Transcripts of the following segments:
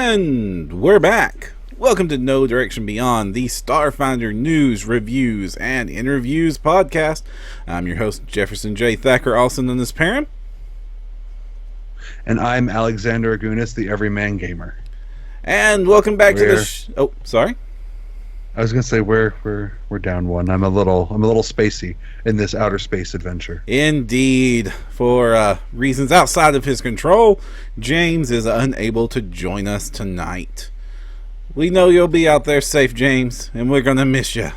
And we're back. Welcome to No Direction Beyond, the Starfinder news, reviews, and interviews podcast. I'm your host, Jefferson J. Thacker, also known as Perrin. And I'm Alexander Agunas, the Everyman Gamer. And welcome back to the oh, sorry. I was gonna say we're down one. I'm a little spacey in this outer space adventure. Indeed, for reasons outside of his control, James is unable to join us tonight. We know you'll be out there safe, James, and we're gonna miss you.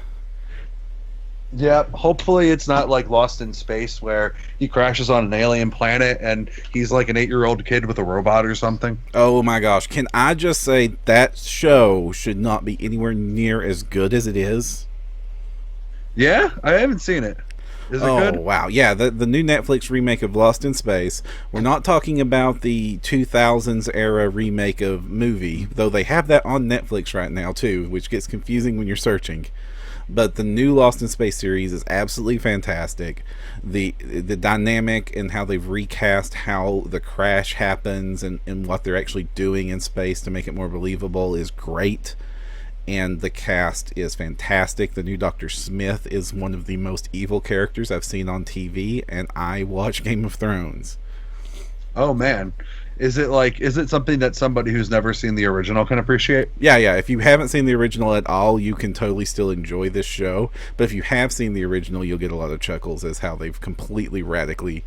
Yeah, hopefully it's not like Lost in Space where he crashes on an alien planet and he's like an 8-year-old kid with a robot or something. Oh my gosh, can I just say that show should not be anywhere near as good as it is? Yeah, I haven't seen it. Is it good? Oh, wow. Yeah, the new Netflix remake of Lost in Space. We're not talking about the 2000s era remake of movie, though they have that on Netflix right now too, which gets confusing when you're searching. But the new Lost in Space series is absolutely fantastic. The dynamic and how they've recast how the crash happens and what they're actually doing in space to make it more believable is great. And the cast is fantastic. The new Dr. Smith is one of the most evil characters I've seen on TV, and I watch Game of Thrones. Oh man. Is it something that somebody who's never seen the original can appreciate? Yeah. If you haven't seen the original at all, you can totally still enjoy this show. But if you have seen the original, you'll get a lot of chuckles as how they've completely radically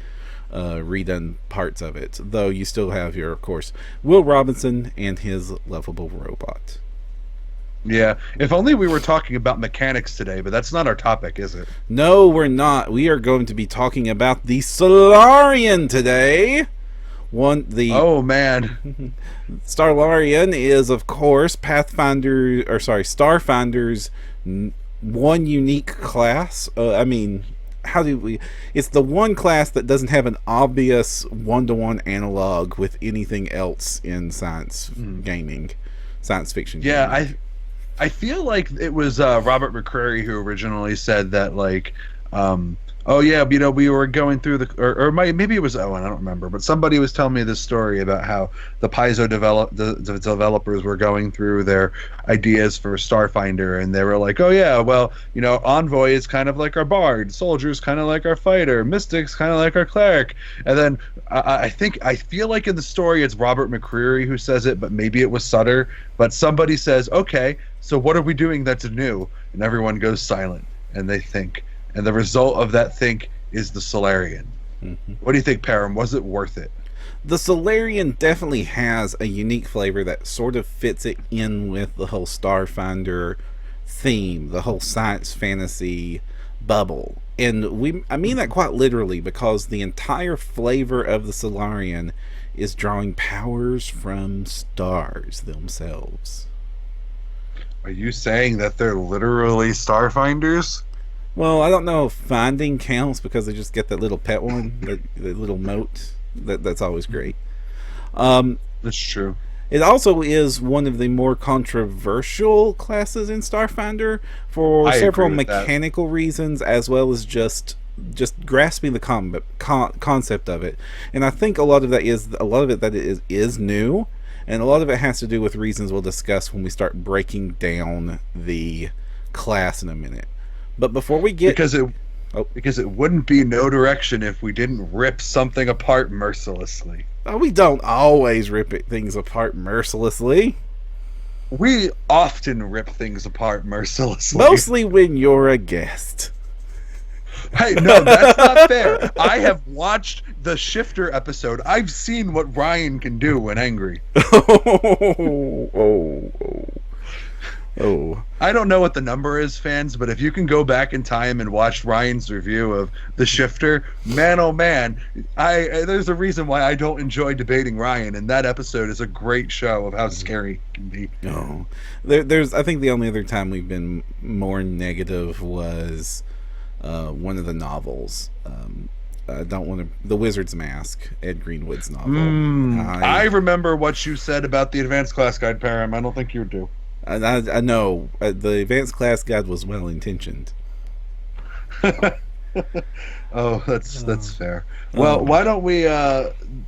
redone parts of it. Though you still have your, of course, Will Robinson and his lovable robot. Yeah, if only we were talking about mechanics today, but that's not our topic, is it? No, we're not. We are going to be talking about the Solarian today. Oh man, Solarian is, of course, Starfinder's one unique class. It's the one class that doesn't have an obvious one-to-one analog with anything else in science gaming, science fiction. Yeah, gaming. I feel like it was Robert McCreary who originally said that, like, oh yeah, we were going through maybe it was Owen, I don't remember, but somebody was telling me this story about how the Paizo the developers were going through their ideas for Starfinder, and they were like, oh yeah, well, Envoy is kind of like our bard, Soldier's kind of like our fighter, Mystic's kind of like our cleric, and then I feel like in the story it's Robert McCreary who says it, but maybe it was Sutter, but somebody says, okay, so what are we doing that's new? And everyone goes silent, and they think. And the result of that think is the Solarian. Mm-hmm. What do you think, Param? Was it worth it? The Solarian definitely has a unique flavor that sort of fits it in with the whole Starfinder theme, the whole science fantasy bubble. And I mean that quite literally, because the entire flavor of the Solarian is drawing powers from stars themselves. Are you saying that they're literally Starfinders? Well, I don't know if finding counts because they just get that little pet one, the little mote. That's always great. That's true. It also is one of the more controversial classes in Starfinder for several mechanical reasons, as well as just grasping the concept of it. And I think a lot of it is new, and a lot of it has to do with reasons we'll discuss when we start breaking down the class in a minute. But before we get... Because it wouldn't be No Direction if we didn't rip something apart mercilessly. Oh, we don't always rip things apart mercilessly. We often rip things apart mercilessly. Mostly when you're a guest. Hey, no, that's not fair. I have watched the Shifter episode. I've seen what Ryan can do when angry. Oh. I don't know what the number is, fans, but if you can go back in time and watch Ryan's review of The Shifter, man, oh man, there's a reason why I don't enjoy debating Ryan, and that episode is a great show of how scary it can be. No. I think the only other time we've been more negative was one of the novels. The Wizard's Mask, Ed Greenwood's novel. I remember what you said about the Advanced Class Guide, Param. I don't think you do. I know the Advanced Class Guide was well intentioned. Oh, that's fair. Oh, Well, why don't we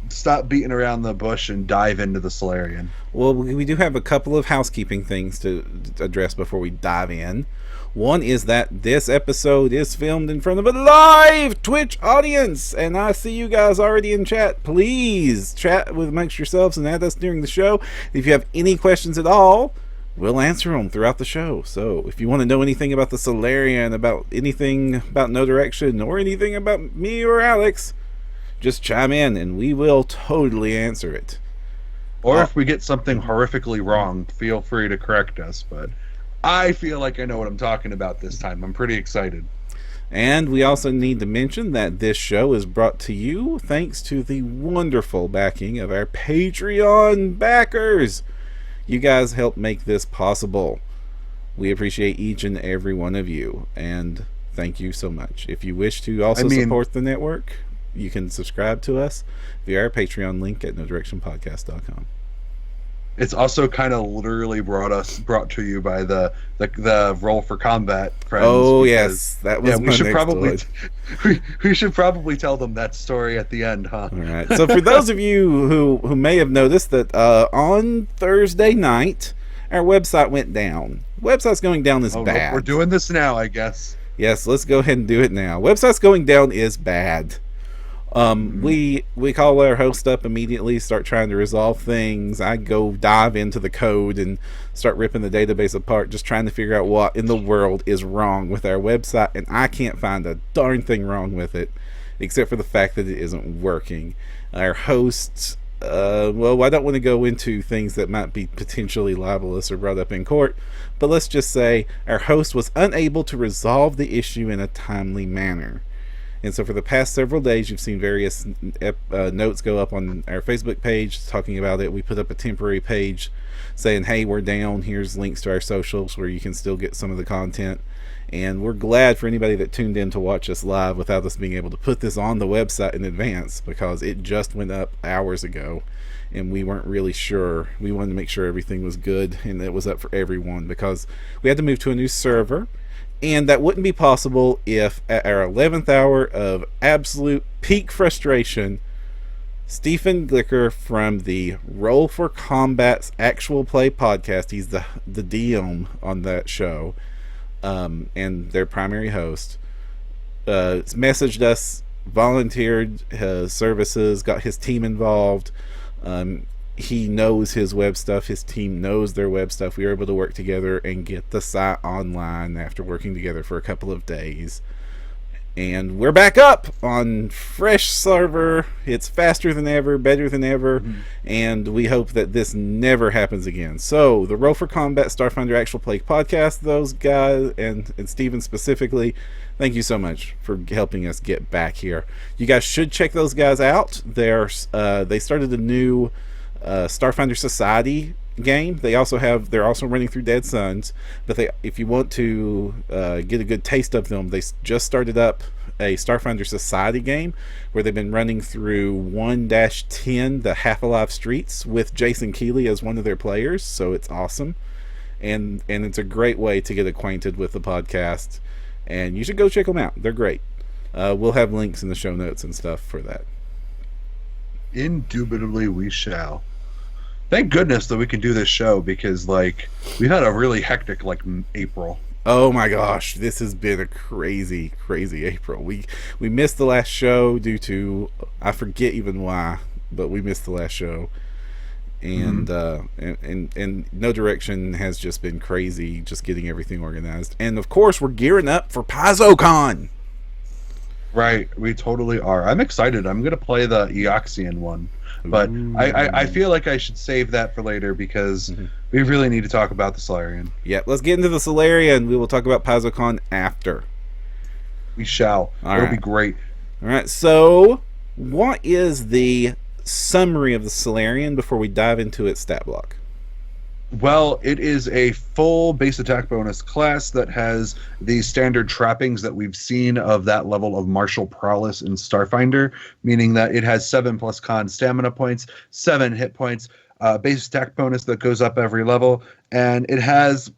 stop beating around the bush and dive into the Solarian? well, we do have a couple of housekeeping things to address before we dive in. One is that this episode is filmed in front of a live Twitch audience, and I see you guys already in chat. Please chat amongst yourselves and add us during the show. If you have any questions at all, we'll answer them throughout the show. So if you want to know anything about the Solarian, about anything about No Direction, or anything about me or Alex, just chime in and we will totally answer it. Or if we get something horrifically wrong, feel free to correct us. But I feel like I know what I'm talking about this time. I'm pretty excited. And we also need to mention that this show is brought to you thanks to the wonderful backing of our Patreon backers. You guys help make this possible. We appreciate each and every one of you, and thank you so much. If you wish to also support the network, you can subscribe to us via our Patreon link at nodirectionpodcast.com. It's also kind of literally brought to you by the Roll for Combat friends. Oh yes, that was we should probably we should probably tell them that story at the end, huh? All right. So for those of you who may have noticed that on Thursday night our website went down. Website's going down is bad. We're doing this now, I guess. Yes, let's go ahead and do it now. Website's going down is bad. We call our host up immediately, start trying to resolve things. I go dive into the code and start ripping the database apart, just trying to figure out what in the world is wrong with our website, and I can't find a darn thing wrong with it, except for the fact that it isn't working. Our hosts, well, I don't want to go into things that might be potentially libelous or brought up in court, but let's just say our host was unable to resolve the issue in a timely manner. And so for the past several days, you've seen various notes go up on our Facebook page talking about it. We put up a temporary page saying, hey, we're down. Here's links to our socials where you can still get some of the content. And we're glad for anybody that tuned in to watch us live without us being able to put this on the website in advance, because it just went up hours ago and we weren't really sure. We wanted to make sure everything was good and it was up for everyone, because we had to move to a new server. And that wouldn't be possible if, at our 11th hour of absolute peak frustration, Stephen Glicker from the Roll for Combat's Actual Play podcast, he's the DM on that show, and their primary host, messaged us, volunteered his services, got his team involved. He knows his web stuff. His team knows their web stuff. We were able to work together and get the site online after working together for a couple of days. And we're back up on fresh server. It's faster than ever, better than ever. And we hope that this never happens again. So the Roll for Combat Starfinder Actual Play podcast, those guys, and Steven specifically, thank you so much for helping us get back here. You guys should check those guys out. They started a new Starfinder Society game. They're also running through Dead Suns, but if you want to get a good taste of them, they just started up a Starfinder Society game where they've been running through 1-10, the Half-Alive Streets, with Jason Keeley as one of their players. So it's awesome, and it's a great way to get acquainted with the podcast, and you should go check them out. They're great. We'll have links in the show notes and stuff for that. Indubitably we shall. Thank goodness that we can do this show, because we had a really hectic April. Oh my gosh, this has been a crazy April. We missed the last show due to, I forget even why, but we missed the last show. And and No Direction has just been crazy, just getting everything organized. And of course we're gearing up for PaizoCon. Right, we totally are. I'm excited. I'm going to play the Eoxian one, but I feel like I should save that for later, because we really need to talk about the Solarian. Yeah, let's get into the Solarian. We will talk about PaizoCon after. We shall. It'll be great. All right, so what is the summary of the Solarian before we dive into its stat block? Well, it is a full base attack bonus class that has the standard trappings that we've seen of that level of martial prowess in Starfinder, meaning that it has 7+ con stamina points, 7 hit points, base attack bonus that goes up every level, and it has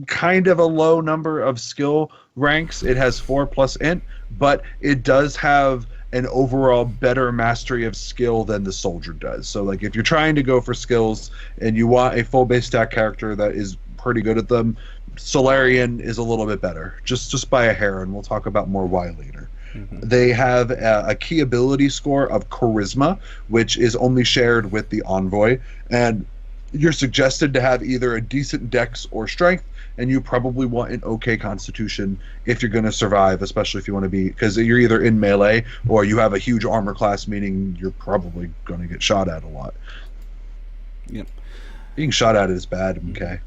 kind of a low number of skill ranks. It has 4 plus int, but it does have an overall better mastery of skill than the soldier does. So like if you're trying to go for skills and you want a full base stack character that is pretty good at them, Solarian is a little bit better, just by a hair, and we'll talk about more why later. They have a key ability score of charisma, which is only shared with the envoy, and you're suggested to have either a decent dex or strength, and you probably want an okay constitution if you're going to survive, especially if you want to be, because you're either in melee or you have a huge armor class, meaning you're probably going to get shot at a lot. Yep. Being shot at is bad, okay.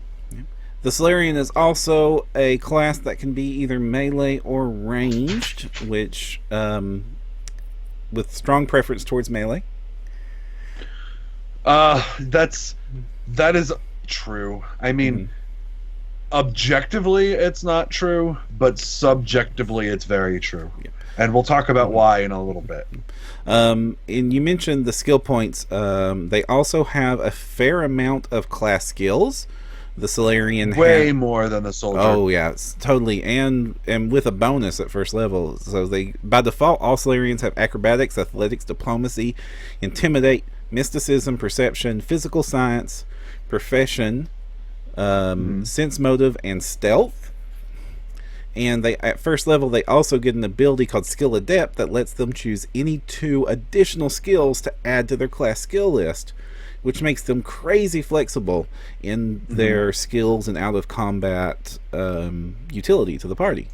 The Solarian is also a class that can be either melee or ranged, which with strong preference towards melee. That is true. I mean, objectively it's not true, but subjectively it's very true. Yeah. And we'll talk about why in a little bit. And you mentioned the skill points. They also have a fair amount of class skills. The Solarian way more than the soldier. Oh yeah, it's totally, and with a bonus at first level. So they, by default, all Solarians have acrobatics, athletics, diplomacy, intimidate, mysticism, perception, physical science, profession, sense motive, and stealth. And they, at first level, they also get an ability called Skill Adept that lets them choose any 2 additional skills to add to their class skill list, which makes them crazy flexible in their skills and out of combat utility to the party.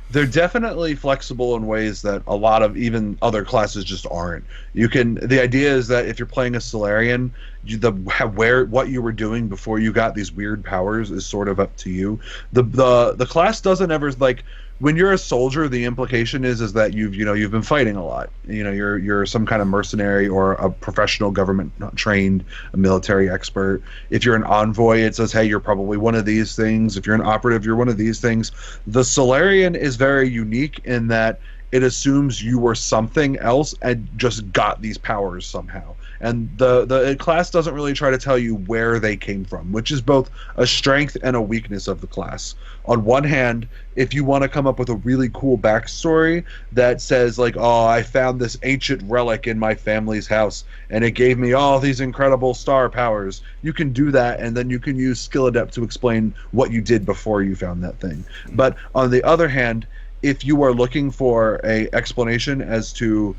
They're definitely flexible in ways that a lot of even other classes just aren't. The idea is that if you're playing a Solarian, what you were doing before you got these weird powers is sort of up to you. The class doesn't ever, like, when you're a soldier, the implication is that you've been fighting a lot. You're some kind of mercenary or a professional government trained, a military expert. If you're an envoy, it says, hey, you're probably one of these things. If you're an operative, you're one of these things. The Solarian is very unique in that it assumes you were something else and just got these powers somehow. And the class doesn't really try to tell you where they came from, which is both a strength and a weakness of the class. On one hand, if you want to come up with a really cool backstory that says, like, oh, I found this ancient relic in my family's house and it gave me all these incredible star powers, you can do that, and then you can use Skill Adept to explain what you did before you found that thing. But on the other hand, if you are looking for a explanation as to,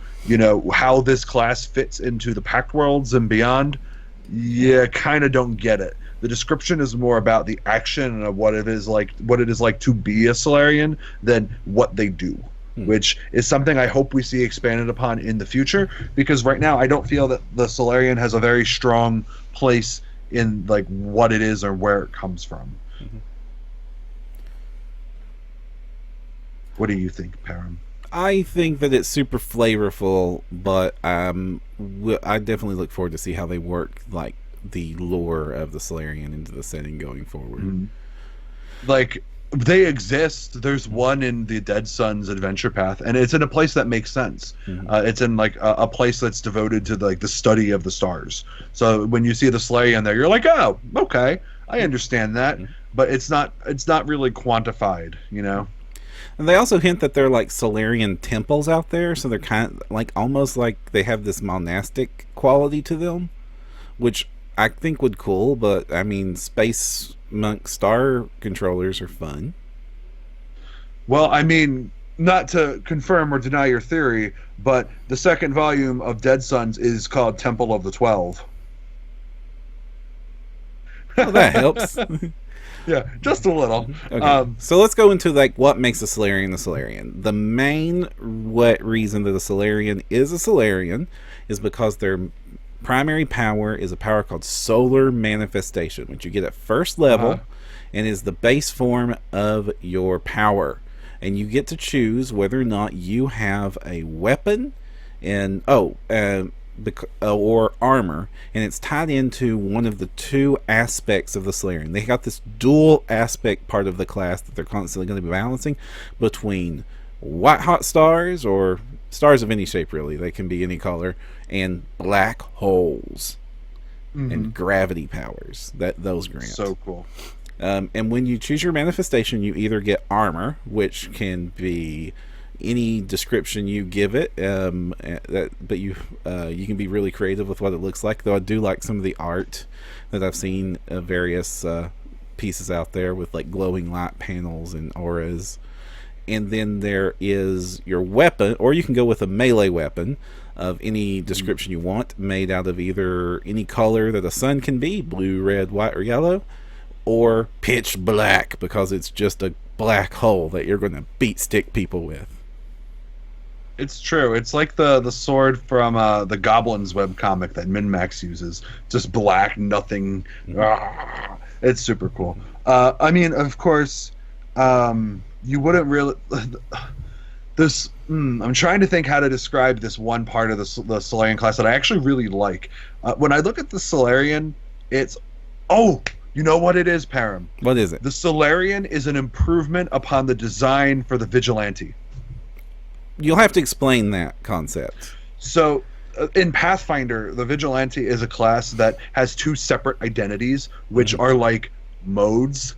how this class fits into the Pact Worlds and beyond, you kind of don't get it. The description is more about the action and what it is like to be a Solarian than what they do, which is something I hope we see expanded upon in the future, because right now I don't feel that the Solarian has a very strong place in like what it is or where it comes from. What do you think, Param? I think that it's super flavorful, but I definitely look forward to see how they work like the lore of the Solarian into the setting going forward. Like, they exist. There's one in the Dead Sun's adventure path, and it's in a place that makes sense. It's in like a place that's devoted to like the study of the stars. So when you see the Solarian there, you're like, oh, okay, I understand that. But it's not really quantified, And they also hint that they're like Solarian temples out there, so they're kind of like almost like they have this monastic quality to them, which I think would cool. But I mean, space monk star controllers are fun. Well, I mean, not to confirm or deny your theory, but the second volume of Dead Suns is called Temple of the 12. Well, that helps. Yeah, just a little. Okay. So let's go into like what makes a Solarian a Solarian. The main reason that a Solarian is a Solarian is because their primary power is a power called Solar Manifestation, which you get at first level and is the base form of your power. And you get to choose whether or not you have a weapon or armor, and it's tied into one of the 2 aspects of the Solarian. They got this dual aspect part of the class that they're constantly going to be balancing between white hot stars, or stars of any shape really, they can be any color, and black holes and gravity powers that those grant. So cool. And when you choose your manifestation, you either get armor, which can be any description you give it, but you can be really creative with what it looks like. Though I do like some of the art that I've seen of various pieces out there with like glowing light panels and auras. And then there is your weapon, or you can go with a melee weapon of any description you want, made out of either any color that a sun can be, blue, red, white, or yellow, or pitch black, because it's just a black hole that you're going to beat stick people with. It's true. It's like the sword from the Goblins webcomic that Min-Max uses. Just black, nothing. Ah, it's super cool. I mean, of course, you wouldn't really... This... I'm trying to think how to describe this one part of the Solarian class that I actually really like. When I look at the Solarian, it's... Oh! You know what it is, Param? What is it? The Solarian is an improvement upon the design for the Vigilante. You'll have to explain that concept. So, in Pathfinder, the Vigilante is a class that has two separate identities, which are like modes.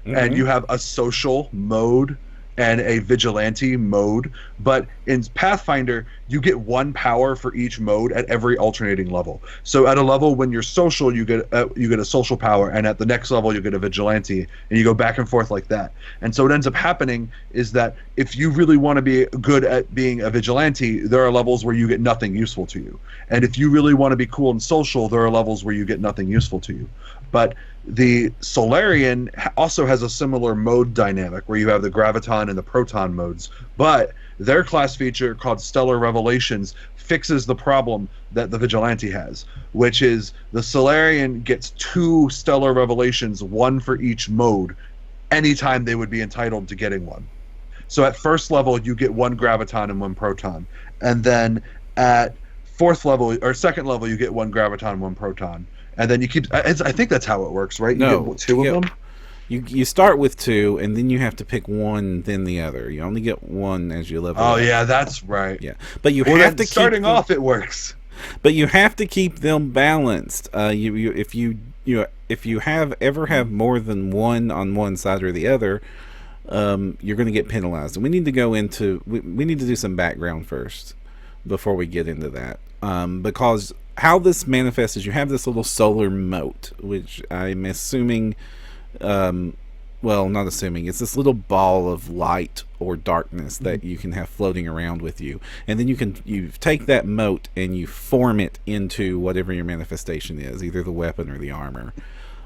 And you have a social mode and a vigilante mode, but in Pathfinder you get one power for each mode at every alternating level. So at a level when you're social, you get a social power, and at the next level you get a vigilante, and you go back and forth like that. And so what ends up happening is that if you really want to be good at being a vigilante, there are levels where you get nothing useful to you, and if you really want to be cool and social, there are levels where you get nothing useful to you. But the Solarian also has a similar mode dynamic where you have the graviton and the proton modes, but their class feature called Stellar Revelations fixes the problem that the Vigilante has, which is the Solarian gets 2 Stellar Revelations, 1 for each mode, anytime they would be entitled to getting one. So at first level you get 1 graviton and 1 proton, and then at fourth level or second level you get 1 graviton and 1 proton. And then you keep... I think that's how it works, right? You get 2 of them? You start with 2, and then you have to pick one, then the other. You only get 1 as you level up. Oh, yeah, that's right. Yeah, but you have to starting off, it works. But you have to keep them balanced. If you ever have more than 1 on one side or the other, you're going to get penalized. And we need to go into... We need to do some background first before we get into that. Because... how this manifests is you have this little solar mote, which I'm assuming, well, not assuming, it's this little ball of light or darkness that you can have floating around with you. And then you take that mote and you form it into whatever your manifestation is, either the weapon or the armor.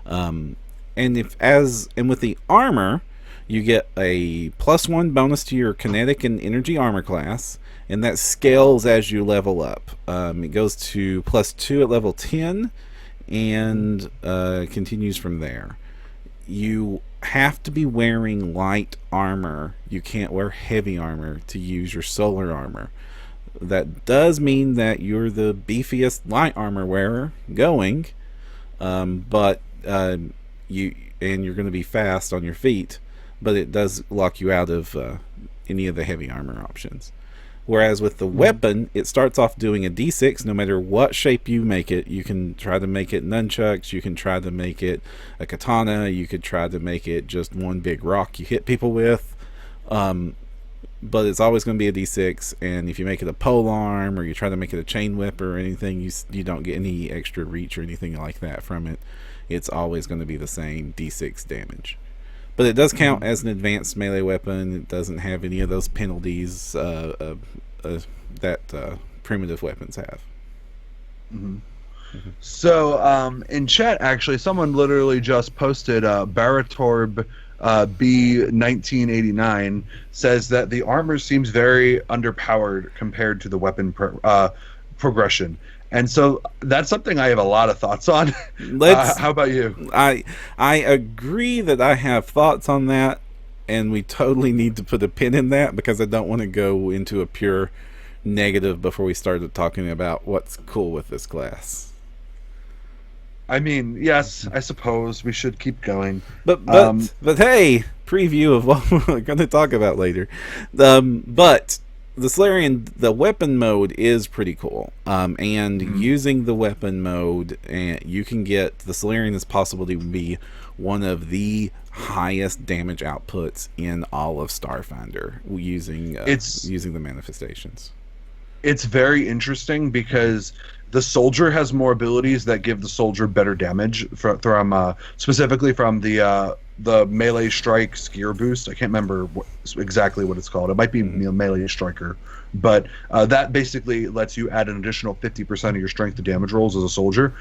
And with the armor, you get a +1 bonus to your kinetic and energy armor class, and that scales as you level up. It goes to +2 at level 10 and continues from there. You have to be wearing light armor. You can't wear heavy armor to use your solar armor. That does mean that you're the beefiest light armor wearer going, but you're going to be fast on your feet, but it does lock you out of any of the heavy armor options. Whereas with the weapon, it starts off doing a d6 no matter what shape you make it. You can try to make it nunchucks, you can try to make it a katana, you could try to make it just one big rock you hit people with. But it's always going to be a d6, and if you make it a pole arm or you try to make it a chain whip or anything, you don't get any extra reach or anything like that from it. It's always going to be the same d6 damage. But it does count as an advanced melee weapon. It doesn't have any of those penalties that primitive weapons have. So in chat, actually, someone literally just posted Baratorb B1989 says that the armor seems very underpowered compared to the weapon progression. And so that's something I have a lot of thoughts on. How about you? I agree that I have thoughts on that, and we totally need to put a pin in that because I don't want to go into a pure negative before we started talking about what's cool with this class. I mean, yes, I suppose we should keep going. But hey, preview of what we're going to talk about later. But the Solarian, the weapon mode is pretty cool. And using the weapon mode, and you can get the Solarian is possible to be one of the highest damage outputs in all of Starfinder using the manifestations. It's very interesting because the soldier has more abilities that give the soldier better damage from specifically from the melee strike skier boost. I can't remember exactly what it's called. It might be melee striker, but that basically lets you add an additional 50% of your strength to damage rolls as a soldier.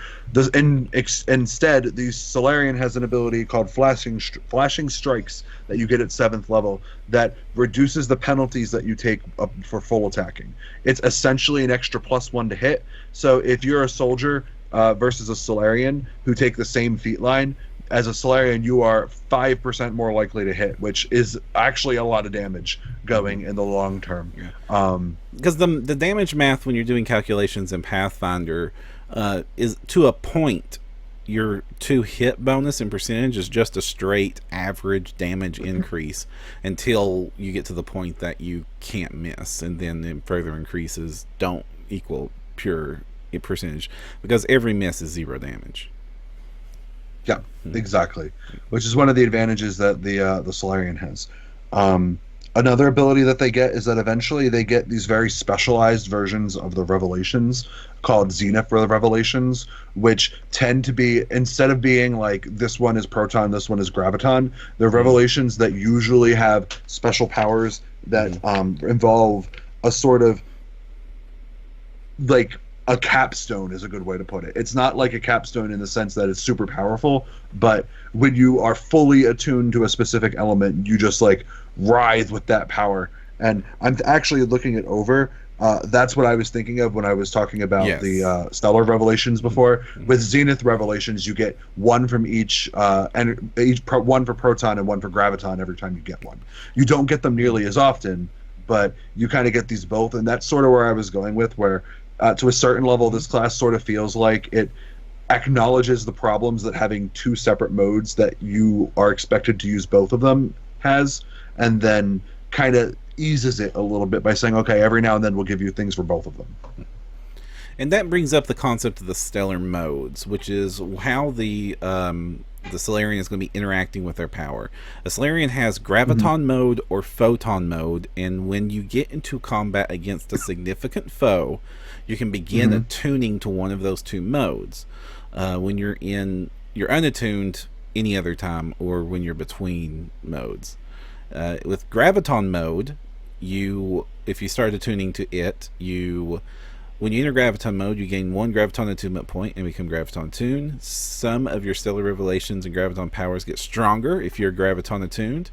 Instead, the Solarian has an ability called flashing strikes that you get at 7th level that reduces the penalties that you take up for full attacking. It's essentially an extra +1 to hit. So if you're a soldier versus a Solarian who take the same feat line, as a Solarian, you are 5% more likely to hit, which is actually a lot of damage going in the long term. Because the damage math when you're doing calculations in Pathfinder is to a point. Your 2-hit bonus in percentage is just a straight average damage increase until you get to the point that you can't miss, and then further increases don't equal pure percentage because every miss is 0 damage. Yeah, exactly. Which is one of the advantages that the Solarian has. Another ability that they get is that eventually they get these very specialized versions of the Revelations called Zenith Revelations, which tend to be, instead of being like this one is Proton, this one is Graviton, they're Revelations that usually have special powers that involve a sort of like a capstone is a good way to put it. It's not like a capstone in the sense that it's super powerful, but when you are fully attuned to a specific element, you just like writhe with that power. And I'm actually looking it over. That's what I was thinking of when I was talking about the Stellar Revelations before. With Zenith Revelations, you get one from each, one for Proton and one for Graviton every time you get one. You don't get them nearly as often, but you kind of get these both, and that's sort of where I was going with, where to a certain level, this class sort of feels like it acknowledges the problems that having 2 separate modes that you are expected to use both of them has, and then kind of eases it a little bit by saying, okay, every now and then we'll give you things for both of them. And that brings up the concept of the stellar modes, which is how the Solarian is going to be interacting with their power. A Solarian has Graviton mode or Photon mode, and when you get into combat against a significant foe, you can begin attuning to one of those 2 modes. When you're unattuned any other time, or when you're between modes. With Graviton mode, if you start attuning to it, when you enter Graviton mode, you gain 1 Graviton attunement point and become Graviton attuned. Some of your Stellar Revelations and Graviton powers get stronger if you're Graviton attuned.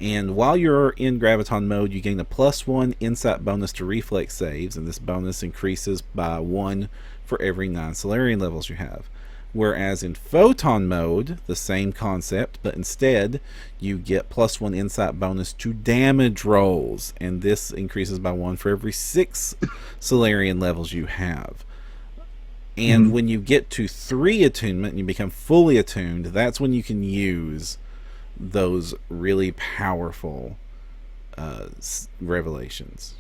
And while you're in Graviton mode, you gain a +1 insight bonus to reflex saves, and this bonus increases by 1 for every 9 Solarian levels you have. Whereas in Photon mode, the same concept, but instead you get +1 insight bonus to damage rolls, and this increases by 1 for every 6 Solarian levels you have. And when you get to 3 attunement and you become fully attuned, that's when you can use those really powerful revelations.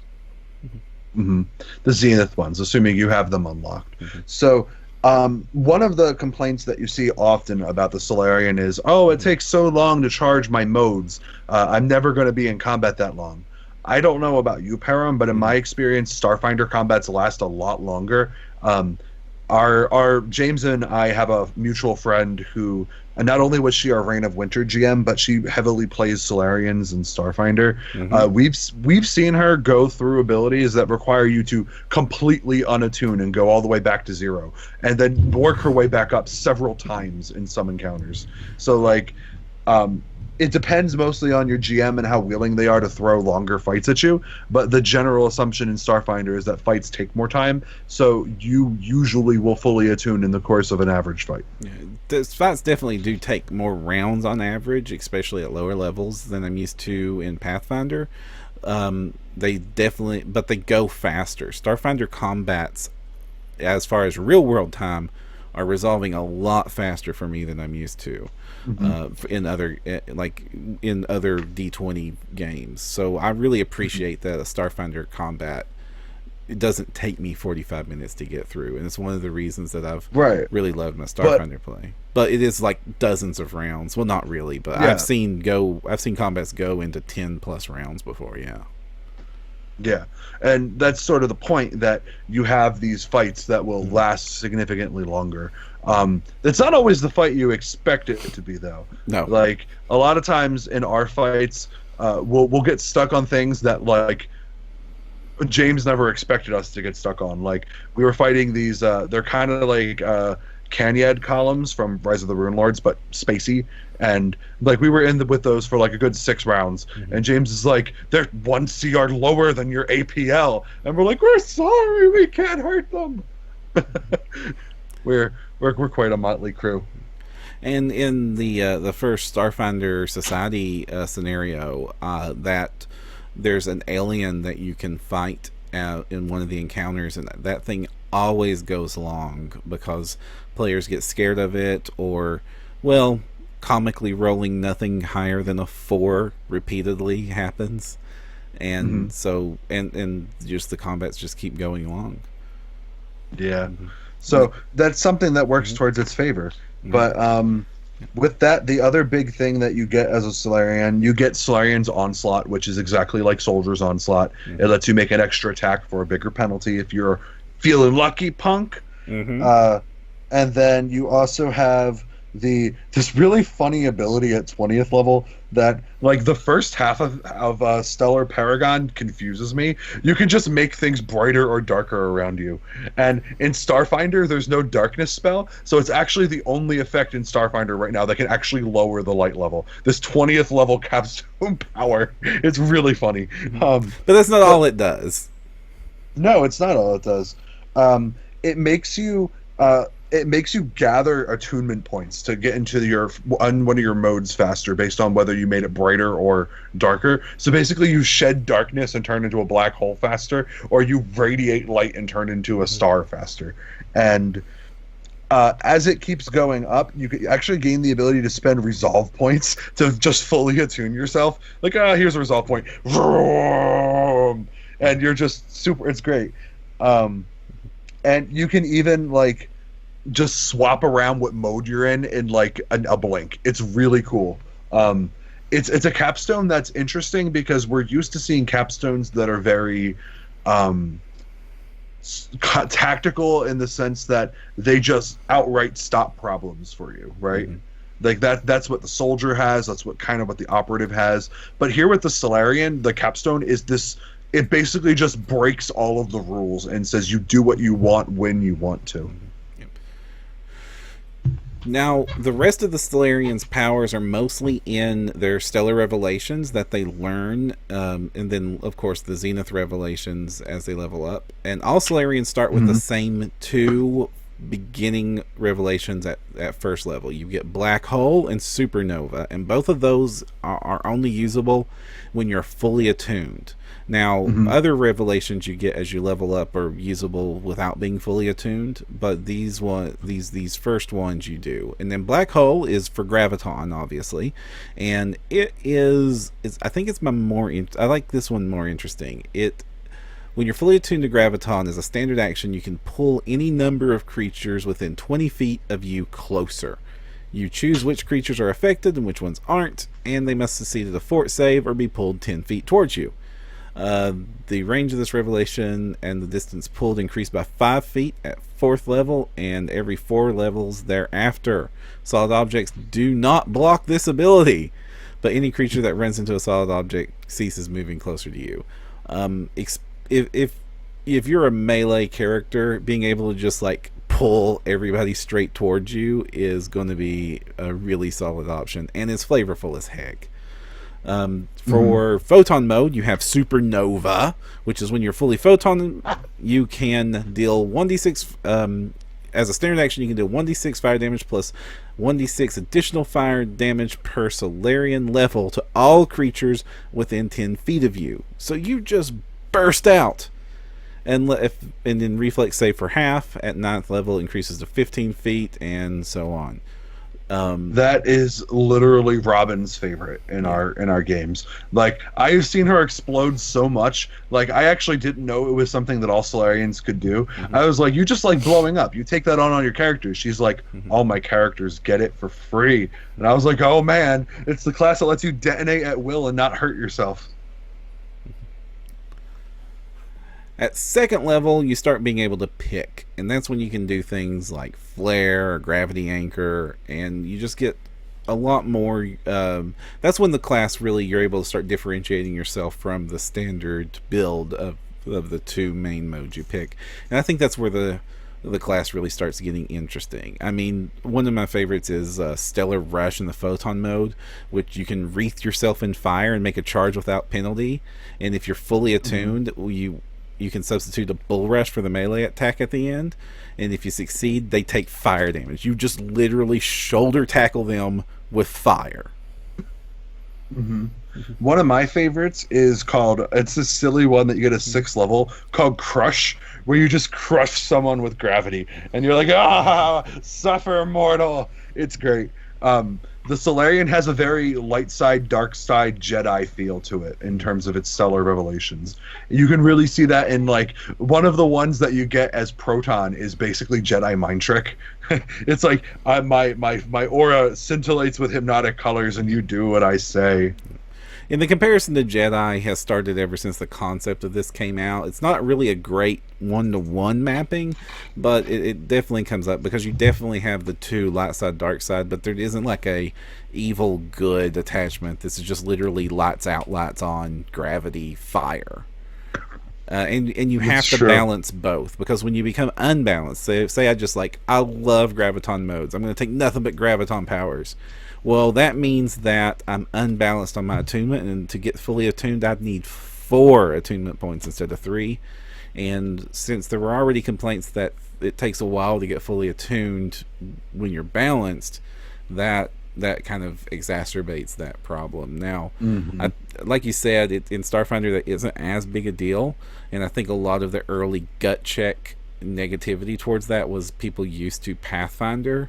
The Zenith ones, assuming you have them unlocked. So one of the complaints that you see often about the Solarian is, oh, it takes so long to charge my modes. I'm never going to be in combat that long. I don't know about you, Param, but in my experience, Starfinder combats last a lot longer. Our James and I have a mutual friend who, and not only was she our Reign of Winter GM, but she heavily plays Solarians and Starfinder. We've seen her go through abilities that require you to completely unattune and go all the way back to 0, and then work her way back up several times in some encounters. So like, it depends mostly on your GM and how willing they are to throw longer fights at you, but the general assumption in Starfinder is that fights take more time, so you usually will fully attune in the course of an average fight. Yeah, those fights definitely do take more rounds on average, especially at lower levels than I'm used to in Pathfinder. They go faster. Starfinder combats, as far as real world time, are resolving a lot faster for me than I'm used to in other in other D20 games. So I really appreciate that a Starfinder combat, it doesn't take me 45 minutes to get through, and it's one of the reasons that I've Right. really loved my But Starfinder play. But it is like dozens of rounds. Well, not really, but yeah, I've seen combats go into 10 plus rounds before. Yeah. yeah. And that's sort of the point, that you have these fights that will last significantly longer. It's not always the fight you expect it to be, though. No. Like, a lot of times in our fights, we'll get stuck on things that, like, James never expected us to get stuck on. Like, we were fighting these, they're kind of like Canyad columns from Rise of the Rune Lords, but spacey. And, like, we were with those for, like, a good 6 rounds. And James is like, they're 1 CR lower than your APL. And we're like, we're sorry, we can't hurt them. We're quite a motley crew. And in the first Starfinder Society scenario, that there's an alien that you can fight in one of the encounters, and that thing always goes long because players get scared of it, or, well, comically rolling nothing higher than a 4 repeatedly happens, and so and just the combats just keep going along. Yeah. So that's something that works towards its favor. But with that, the other big thing that you get as a Solarian, you get Solarian's Onslaught, which is exactly like Soldier's Onslaught. It lets you make an extra attack for a bigger penalty if you're feeling lucky, punk. And then you also have this really funny ability at 20th level that, like, the first half of Stellar Paragon confuses me. You can just make things brighter or darker around you. And in Starfinder, there's no darkness spell, so it's actually the only effect in Starfinder right now that can actually lower the light level. This 20th level Capstone power. It's really funny. But that's not all it does. No, it's not all it does. It makes you gather attunement points to get into one of your modes faster based on whether you made it brighter or darker. So basically you shed darkness and turn into a black hole faster, or you radiate light and turn into a star faster. And as it keeps going up, you can actually gain the ability to spend resolve points to just fully attune yourself. Like, here's a resolve point. And you're just super, it's great. And you can even, like, just swap around what mode you're in like a blink. It's really cool. It's a capstone that's interesting because we're used to seeing capstones that are very tactical, in the sense that they just outright stop problems for you, right? Like that's what the soldier has, that's what the operative has. But here with the Solarian, the capstone is this, it basically just breaks all of the rules and says you do what you want when you want to. Now, the rest of the Solarian's powers are mostly in their Stellar Revelations that they learn, and then, of course, the Zenith Revelations as they level up. And all Solarians start with the same 2 beginning revelations at first level. You get Black Hole and Supernova, and both of those are only usable when you're fully attuned. Now, other revelations you get as you level up are usable without being fully attuned, but these first ones you do. And then Black Hole is for Graviton, obviously, and I think it's I like this one more interesting. When you're fully attuned to Graviton, as a standard action, you can pull any number of creatures within 20 feet of you closer. You choose which creatures are affected and which ones aren't, and they must succeed at a fort save or be pulled 10 feet towards you. The range of this revelation and the distance pulled increase by 5 feet at 4th level and every 4 levels thereafter. Solid objects do not block this ability, but any creature that runs into a solid object ceases moving closer to you. If you're a melee character, being able to just like pull everybody straight towards you is going to be a really solid option, and it's flavorful as heck. For photon mode, you have Supernova, which is when you're fully photon, you can deal 1d6 as a standard action. You can deal 1d6 fire damage plus 1d6 additional fire damage per Solarian level to all creatures within 10 feet of you. So you just burst out And then reflex save for half at ninth level increases to 15 feet, and so on. That is literally Robin's favorite in Yeah. our games. Like I've seen her explode so much. Like I actually didn't know it was something that all Solarians could do. I was like, you just like blowing up. You take that on your characters. She's like, all my characters get it for free. And I was like, oh man, it's the class that lets you detonate at will and not hurt yourself. At second level, you start being able to pick, and that's when you can do things like flare or gravity anchor, and you just get a lot more. That's when the class really you're able to start differentiating yourself from the standard build of the two main modes you pick, and I think that's where the class really starts getting interesting. I mean, one of my favorites is Stellar Rush in the Photon mode, which you can wreath yourself in fire and make a charge without penalty, and if you're fully attuned, you can substitute a bull rush for the melee attack at the end, and if you succeed, they take fire damage. You just literally shoulder tackle them with fire. One of my favorites is called, it's this silly one that you get a 6th level called Crush, where you just crush someone with gravity, and you're like, suffer mortal. It's great. The Solarian has a very light side, dark side Jedi feel to it in terms of its stellar revelations. You can really see that in like one of the ones that you get as Proton is basically Jedi mind trick. It's like my aura scintillates with hypnotic colors, and you do what I say. And the comparison to Jedi has started ever since the concept of this came out. It's not really a great one-to-one mapping, but it definitely comes up because you definitely have the two light side, dark side, but there isn't like a evil good attachment. This is just literally lights out, lights on, gravity, fire. And you have to balance both, because when you become unbalanced, say I love graviton modes, I'm going to take nothing but graviton powers. Well, that means that I'm unbalanced on my attunement, and to get fully attuned, I'd need 4 attunement points instead of 3. And since there were already complaints that it takes a while to get fully attuned when you're balanced, that kind of exacerbates that problem. Now, like you said, in Starfinder, that isn't as big a deal, and I think a lot of the early gut check negativity towards that was people used to Pathfinder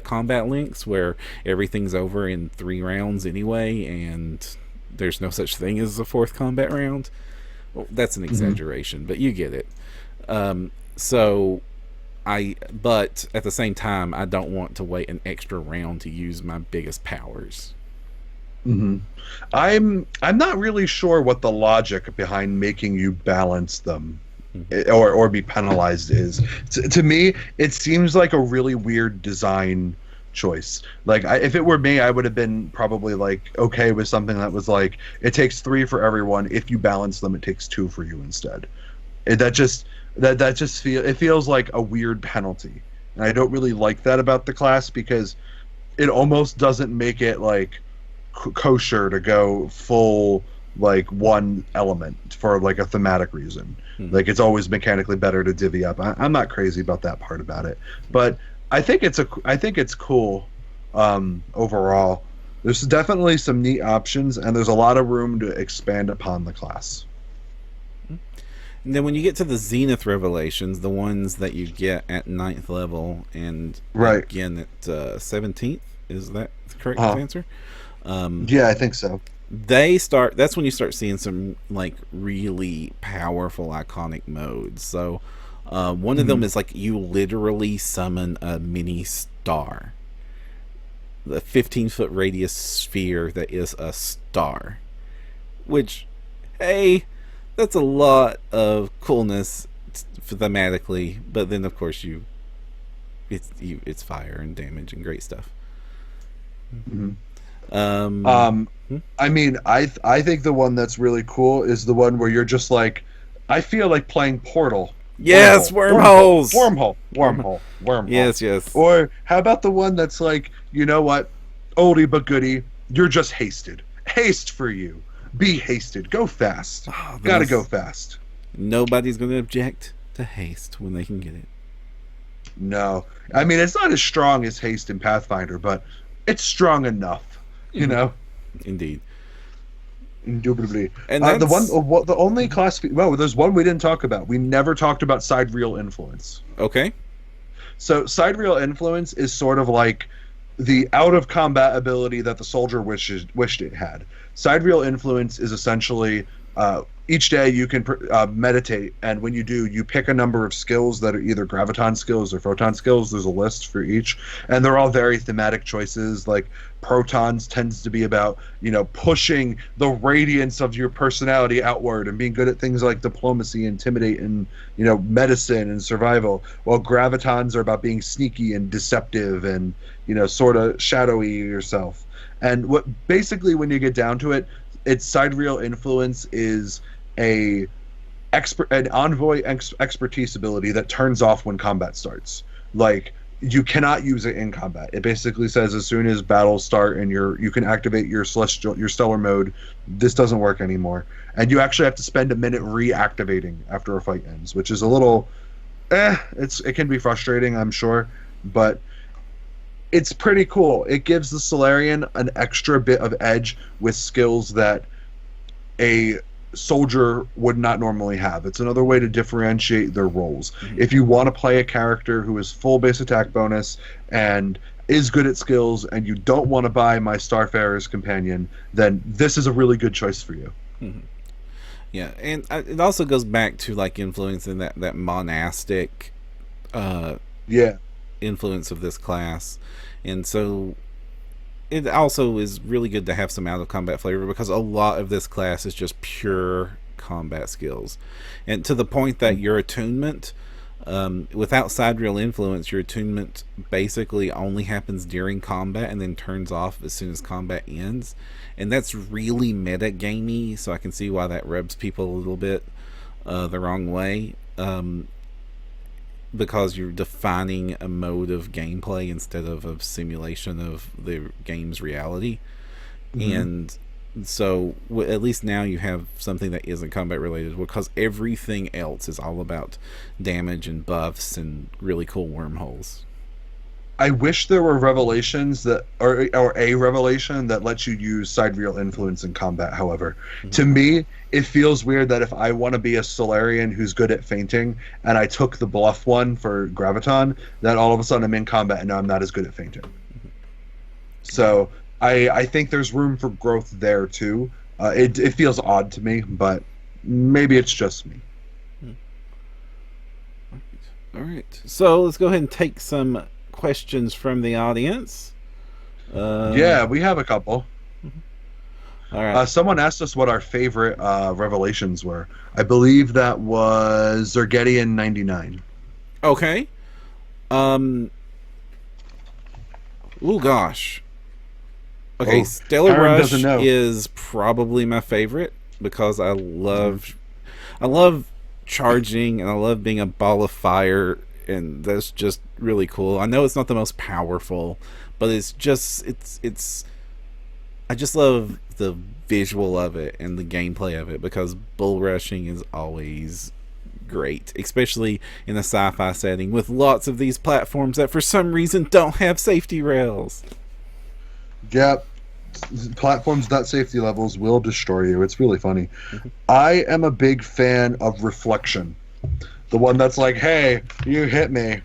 combat links where everything's over in 3 rounds anyway, and there's no such thing as a 4th combat round. Well, that's an exaggeration, but you get it. But at the same time, I don't want to wait an extra round to use my biggest powers. I'm not really sure what the logic behind making you balance them or be penalized is. To me, it seems like a really weird design choice. Like if it were me, I would have been probably like okay with something that was like it takes 3 for everyone. If you balance them, it takes 2 for you instead. It feels like a weird penalty, and I don't really like that about the class because it almost doesn't make it like kosher to go full like one element for like a thematic reason. Like it's always mechanically better to divvy up. I'm not crazy about that part about it, but I think it's cool overall. There's definitely some neat options, and there's a lot of room to expand upon the class. And then when you get to the Zenith Revelations, the ones that you get at 9th level and again at 17th, is that the correct answer? Yeah, I think so. That's when you start seeing some like really powerful iconic modes. So one of them is like you literally summon a mini star, the 15-foot radius sphere that is a star, which, hey, that's a lot of coolness thematically, but then of course it's fire and damage and great stuff. I mean, I think the one that's really cool is the one where you're just like, I feel like playing Portal. Yes, wormholes. Wormhole. Yes. Or how about the one that's like, you know what, oldie but goodie, you're just hasted. Haste for you. Be hasted. Go fast. Gotta go fast. Nobody's going to object to haste when they can get it. No. I mean, it's not as strong as haste in Pathfinder, but it's strong enough, you know? Indeed. Indubitably. And The that's only class. Well, there's one we didn't talk about. We never talked about Sidereal influence. okay. So Sidereal influence is sort of like the out of combat ability that the soldier wished it had. Sidereal influence is essentially each day you can meditate, and when you do, you pick a number of skills that are either graviton skills or photon skills. There's a list for each, and they're all very thematic choices. Like protons tends to be about pushing the radiance of your personality outward and being good at things like diplomacy, intimidate, and medicine and survival. While gravitons are about being sneaky and deceptive and sort of shadowy yourself. And what basically, when you get down to it, its sidereal influence is an envoy expertise ability that turns off when combat starts. Like, you cannot use it in combat. It basically says as soon as battles start and you can activate your stellar mode, this doesn't work anymore. And you actually have to spend a minute reactivating after a fight ends, which is a little it can be frustrating, I'm sure, but it's pretty cool. It gives the Solarian an extra bit of edge with skills that a soldier would not normally have. It's another way to differentiate their roles. Mm-hmm. If you want to play a character who is full base attack bonus and is good at skills, and you don't want to buy my Starfarer's Companion, then this is a really good choice for you. Mm-hmm. Yeah, and it also goes back to like influencing that monastic influence of this class. And so it also is really good to have some out of combat flavor, because a lot of this class is just pure combat skills, and to the point that your attunement, without sidereal influence, your attunement basically only happens during combat and then turns off as soon as combat ends. And that's really meta gamey, so I can see why that rubs people a little bit the wrong way, because you're defining a mode of gameplay instead of a simulation of the game's reality. Mm-hmm. And so at least now you have something that isn't combat related, because everything else is all about damage and buffs and really cool wormholes. I wish there were revelations that, or a revelation that lets you use sidereal influence in combat. However, to me, it feels weird that if I want to be a Solarian who's good at fainting, and I took the bluff one for graviton, that all of a sudden I'm in combat and now I'm not as good at fainting. So I think there's room for growth there too. It feels odd to me, but maybe it's just me. All right. So let's go ahead and take some questions from the audience. Yeah, we have a couple. All right. Someone asked us what our favorite revelations were. I believe that was Zergedian 99. Okay. Oh gosh. Okay, Stellar Rush is probably my favorite, because I love charging and I love being a ball of fire, and that's just really cool. I know it's not the most powerful, but it's I just love the visual of it and the gameplay of it, because bull rushing is always great, especially in a sci-fi setting with lots of these platforms that for some reason don't have safety rails. Yep. Platforms without safety levels will destroy you. It's really funny. I am a big fan of reflection. The one that's like, hey, you hit me.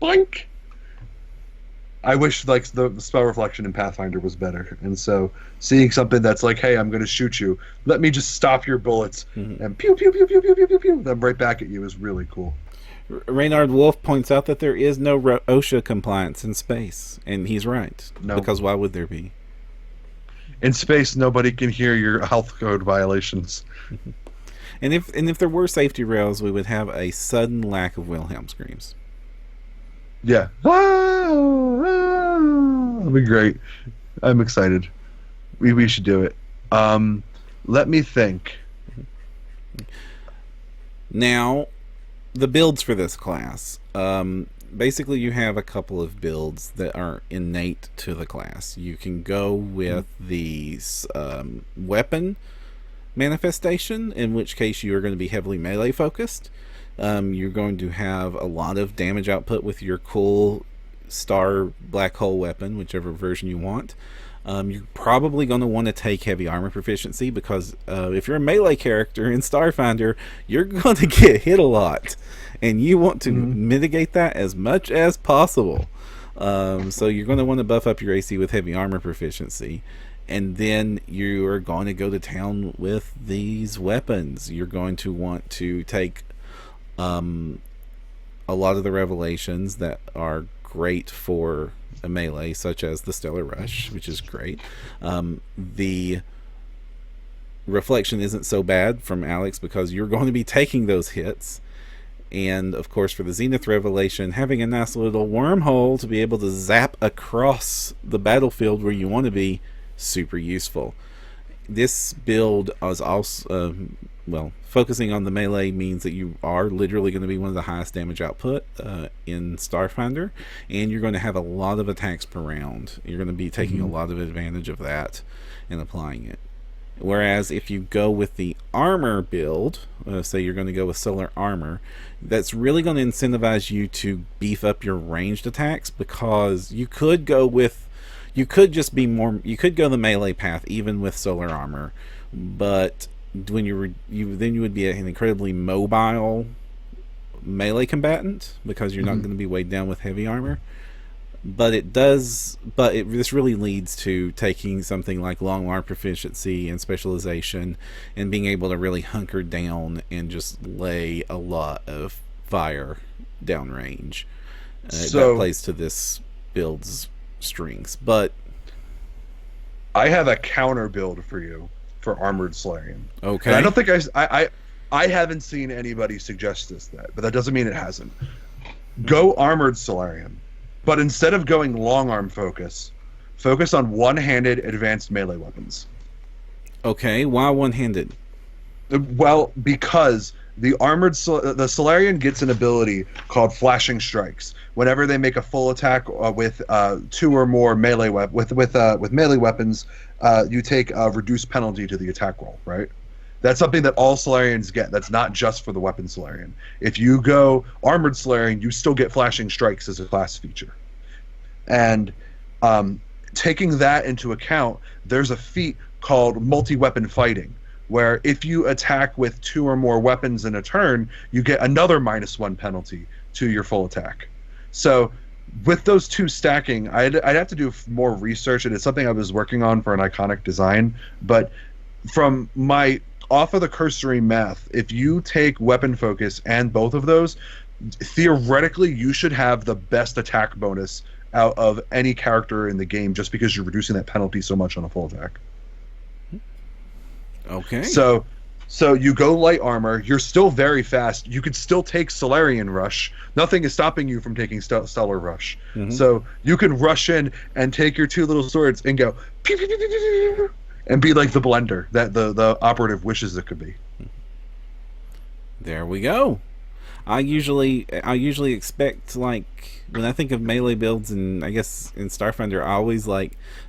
Blink. I wish like the spell reflection in Pathfinder was better. And so seeing something that's like, hey, I'm going to shoot you. Let me just stop your bullets. And pew, pew, pew, pew, pew, pew, pew, pew. Them right back at you is really cool. Reynard Wolf points out that there is no OSHA compliance in space. And he's right. No. Because why would there be? In space, nobody can hear your health code violations. And if there were safety rails, we would have a sudden lack of Wilhelm screams. Yeah. That'd be great. I'm excited. We should do it. Let me think. Now, the builds for this class. Basically, you have a couple of builds that are innate to the class. You can go with the weapon manifestation, in which case you are going to be heavily melee focused. You're going to have a lot of damage output with your cool star black hole weapon, whichever version you want. You're probably going to want to take heavy armor proficiency because if you're a melee character in Starfinder, you're going to get hit a lot, and you want to mitigate that as much as possible. So you're going to want to buff up your AC with heavy armor proficiency, and then you are going to go to town with these weapons. You're going to want to take a lot of the revelations that are great for a melee, such as the Stellar Rush, which is great. The reflection isn't so bad from Alex because you're going to be taking those hits. And of course, for the Zenith Revelation, having a nice little wormhole to be able to zap across the battlefield where you want to be, super useful. This build is also, focusing on the melee means that you are literally going to be one of the highest damage output in Starfinder, and you're going to have a lot of attacks per round. You're going to be taking a lot of advantage of that and applying it. Whereas if you go with the armor build, say you're going to go with solar armor, that's really going to incentivize you to beef up your ranged attacks, because you could go the melee path even with solar armor, but when you would be an incredibly mobile melee combatant because you're not going to be weighed down with heavy armor. This really leads to taking something like long arm proficiency and specialization and being able to really hunker down and just lay a lot of fire downrange. That plays to this build's strengths. But I have a counter build for you for Armored Solarian. Okay. And I don't think I haven't seen anybody suggest this but that doesn't mean it hasn't. Go Armored Solarian. But instead of going long arm focus on one-handed advanced melee weapons. Okay, why one-handed? Well, because the Solarian gets an ability called Flashing Strikes. Whenever they make a full attack with two or more melee with melee weapons, you take a reduced penalty to the attack roll. Right? That's something that all Solarians get. That's not just for the weapon Solarian. If you go Armored Solarian, you still get Flashing Strikes as a class feature. And taking that into account, there's a feat called Multi-Weapon Fighting, where if you attack with two or more weapons in a turn, you get another -1 penalty to your full attack. So with those two stacking, I'd have to do more research, and it's something I was working on for an iconic design. But from my off of the cursory math, if you take weapon focus and both of those, theoretically you should have the best attack bonus out of any character in the game, just because you're reducing that penalty so much on a full attack. Okay. So you go light armor, you're still very fast, you could still take Solarian Rush. Nothing is stopping you from taking Stellar Rush. So you can rush in and take your two little swords and go pew, pew, pew, pew, pew, pew, and be like the blender that the operative wishes it could be. There we go. I usually expect, like, when I think of melee builds, and I guess in Starfinder, I always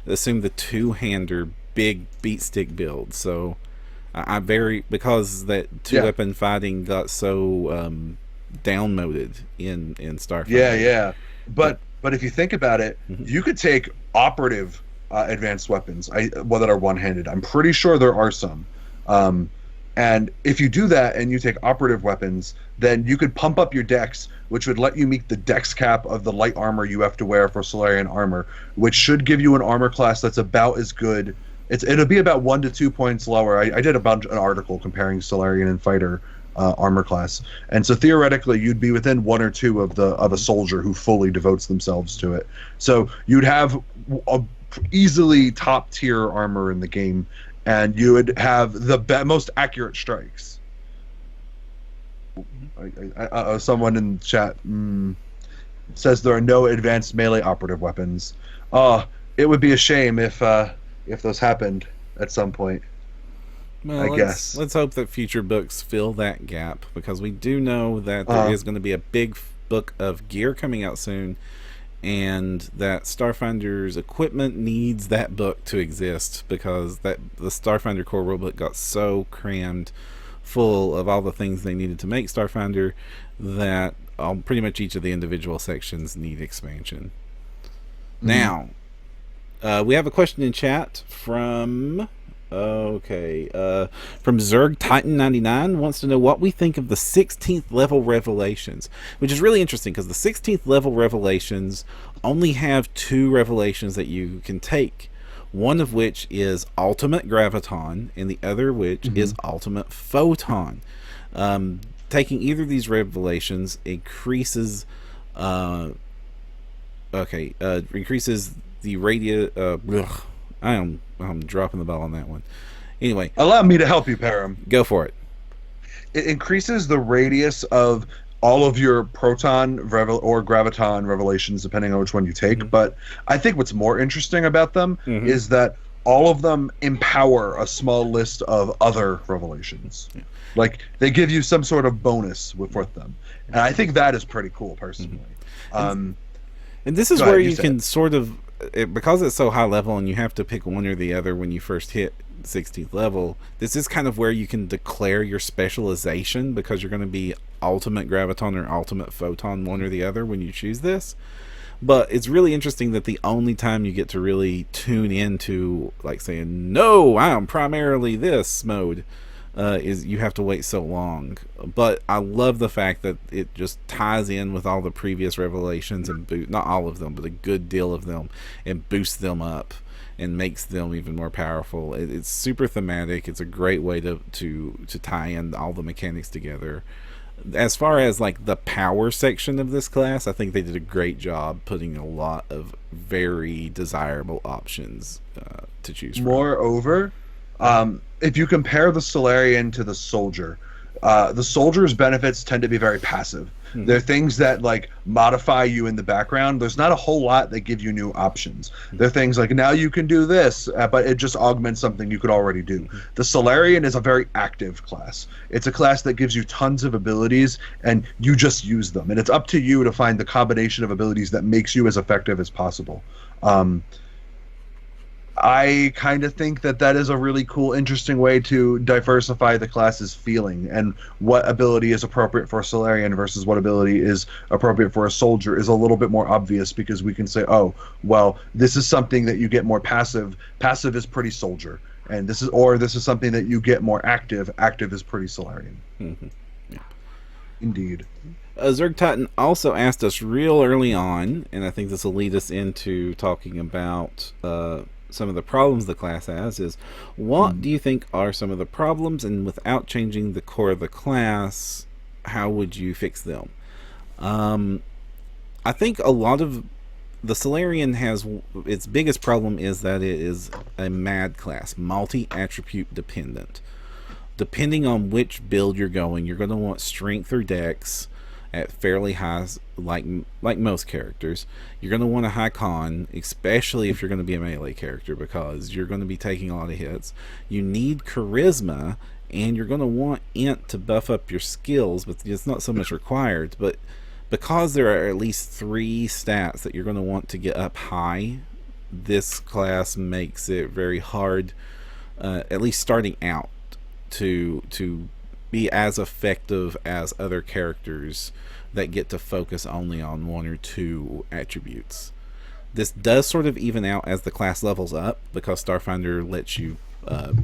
assume the two-hander big beat stick build. So because that two-weapon fighting got so down-moded in Starfinder. Yeah. But if you think about it, you could take operative advanced weapons that are one-handed. I'm pretty sure there are some. And if you do that and you take operative weapons, then you could pump up your dex, which would let you meet the dex cap of the light armor you have to wear for Solarian armor, which should give you an armor class that's about as good. It'll be about 1 to 2 points lower. I did an article comparing Solarian and Fighter armor class, and so theoretically you'd be within 1 or 2 of a soldier who fully devotes themselves to it. So you'd have a easily top tier armor in the game, and you would have the most accurate strikes. Someone in the chat says there are no advanced melee operative weapons. It would be a shame if those happened at some point. Well, let's hope that future books fill that gap, because we do know that there is going to be a big book of gear coming out soon, and that Starfinder's equipment needs that book to exist, because the Starfinder core rulebook got so crammed full of all the things they needed to make Starfinder that pretty much each of the individual sections need expansion. Now, We have a question in chat from from Zerg Titan 99 wants to know what we think of the 16th level revelations, which is really interesting because the 16th level revelations only have 2 revelations that you can take. One of which is Ultimate Graviton, and the other which is Ultimate Photon. Taking either of these revelations increases increases the radius. I'm dropping the ball on that one. Anyway, allow me to help you, Param. Go for it. It increases the radius of all of your proton or graviton revelations, depending on which one you take. But I think what's more interesting about them is that all of them empower a small list of other revelations. Yeah. Like, they give you some sort of bonus with them. And I think that is pretty cool, personally. And this is where you can sort of, because it's so high level and you have to pick one or the other when you first hit 16th level, this is kind of where you can declare your specialization, because you're going to be Ultimate Graviton or Ultimate Photon, one or the other, when you choose this. But it's really interesting that the only time you get to really tune into, like, saying, no, I'm primarily this mode, is you have to wait so long. But I love the fact that it just ties in with all the previous revelations and not all of them, but a good deal of them, and boosts them up and makes them even more powerful. It's super thematic. It's a great way to tie in all the mechanics together. As far as like the power section of this class, I think they did a great job putting a lot of very desirable options to choose from. Moreover, if you compare the Solarian to the soldier's benefits tend to be very passive. They're things that like modify you in the background. There's not a whole lot that give you new options. They're things like, now you can do this, but it just augments something you could already do. The Solarian is a very active class. It's a class that gives you tons of abilities, and you just use them. And it's up to you to find the combination of abilities that makes you as effective as possible. I kind of think that is a really cool, interesting way to diversify the class's feeling, and what ability is appropriate for a Solarian versus what ability is appropriate for a soldier is a little bit more obvious, because we can say, oh, well, this is something that you get more passive. Passive is pretty soldier, and this is something that you get more active. Active is pretty Solarian. Yeah. Indeed. Zerg Titan also asked us real early on, and I think this will lead us into talking about some of the problems the class has, is what do you think are some of the problems, and without changing the core of the class, how would you fix them? I think a lot of the Solarian has its biggest problem is that it is a mad class, multi-attribute dependent. Depending on which build you're going to want strength or dex at fairly high, like most characters. You're going to want a high con, especially if you're going to be a melee character, because you're going to be taking a lot of hits. You need charisma, and you're going to want int to buff up your skills, but it's not so much required. But because there are at least 3 stats that you're going to want to get up high, this class makes it very hard, at least starting out, to be as effective as other characters that get to focus only on 1 or 2 attributes. This does sort of even out as the class levels up, because Starfinder lets you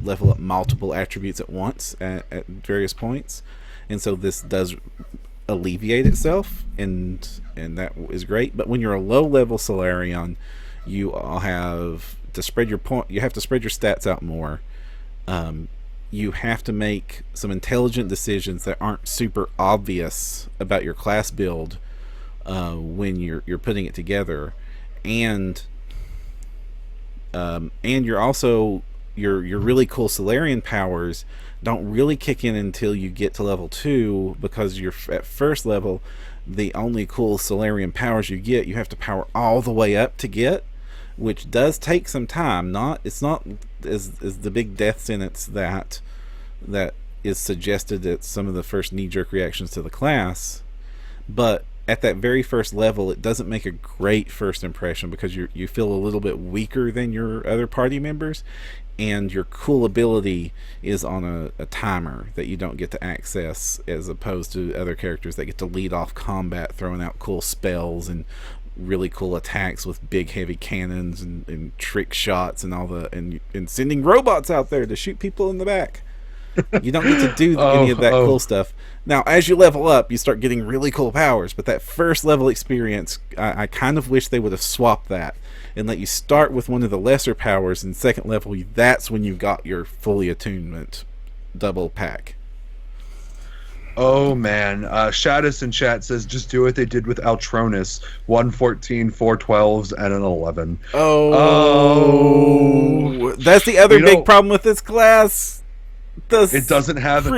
level up multiple attributes at once at various points, and so this does alleviate itself, and that is great. But when you're a low level Solarian, you have to spread your stats out more. You have to make some intelligent decisions that aren't super obvious about your class build when you're putting it together, and you're also your really cool Solarian powers don't really kick in until you get to level 2, because you're at first level, the only cool Solarian powers you have to power all the way up to get, which does take some time. It's not as the big death sentence that is suggested at some of the first knee-jerk reactions to the class, but at that very first level, it doesn't make a great first impression, because you feel a little bit weaker than your other party members, and your cool ability is on a timer that you don't get to access, as opposed to other characters that get to lead off combat throwing out cool spells and really cool attacks with big heavy cannons and trick shots and and sending robots out there to shoot people in the back. You don't get to do any of that cool stuff. Now, as you level up, you start getting really cool powers, but that first level experience, I kind of wish they would have swapped that and let you start with one of the lesser powers, and second level, that's when you got your fully attunement double pack. Oh man, Shadis in chat says just do what they did with Altronus, 114, 412s, and an 11. Oh, that's the other big problem with this class. It doesn't have an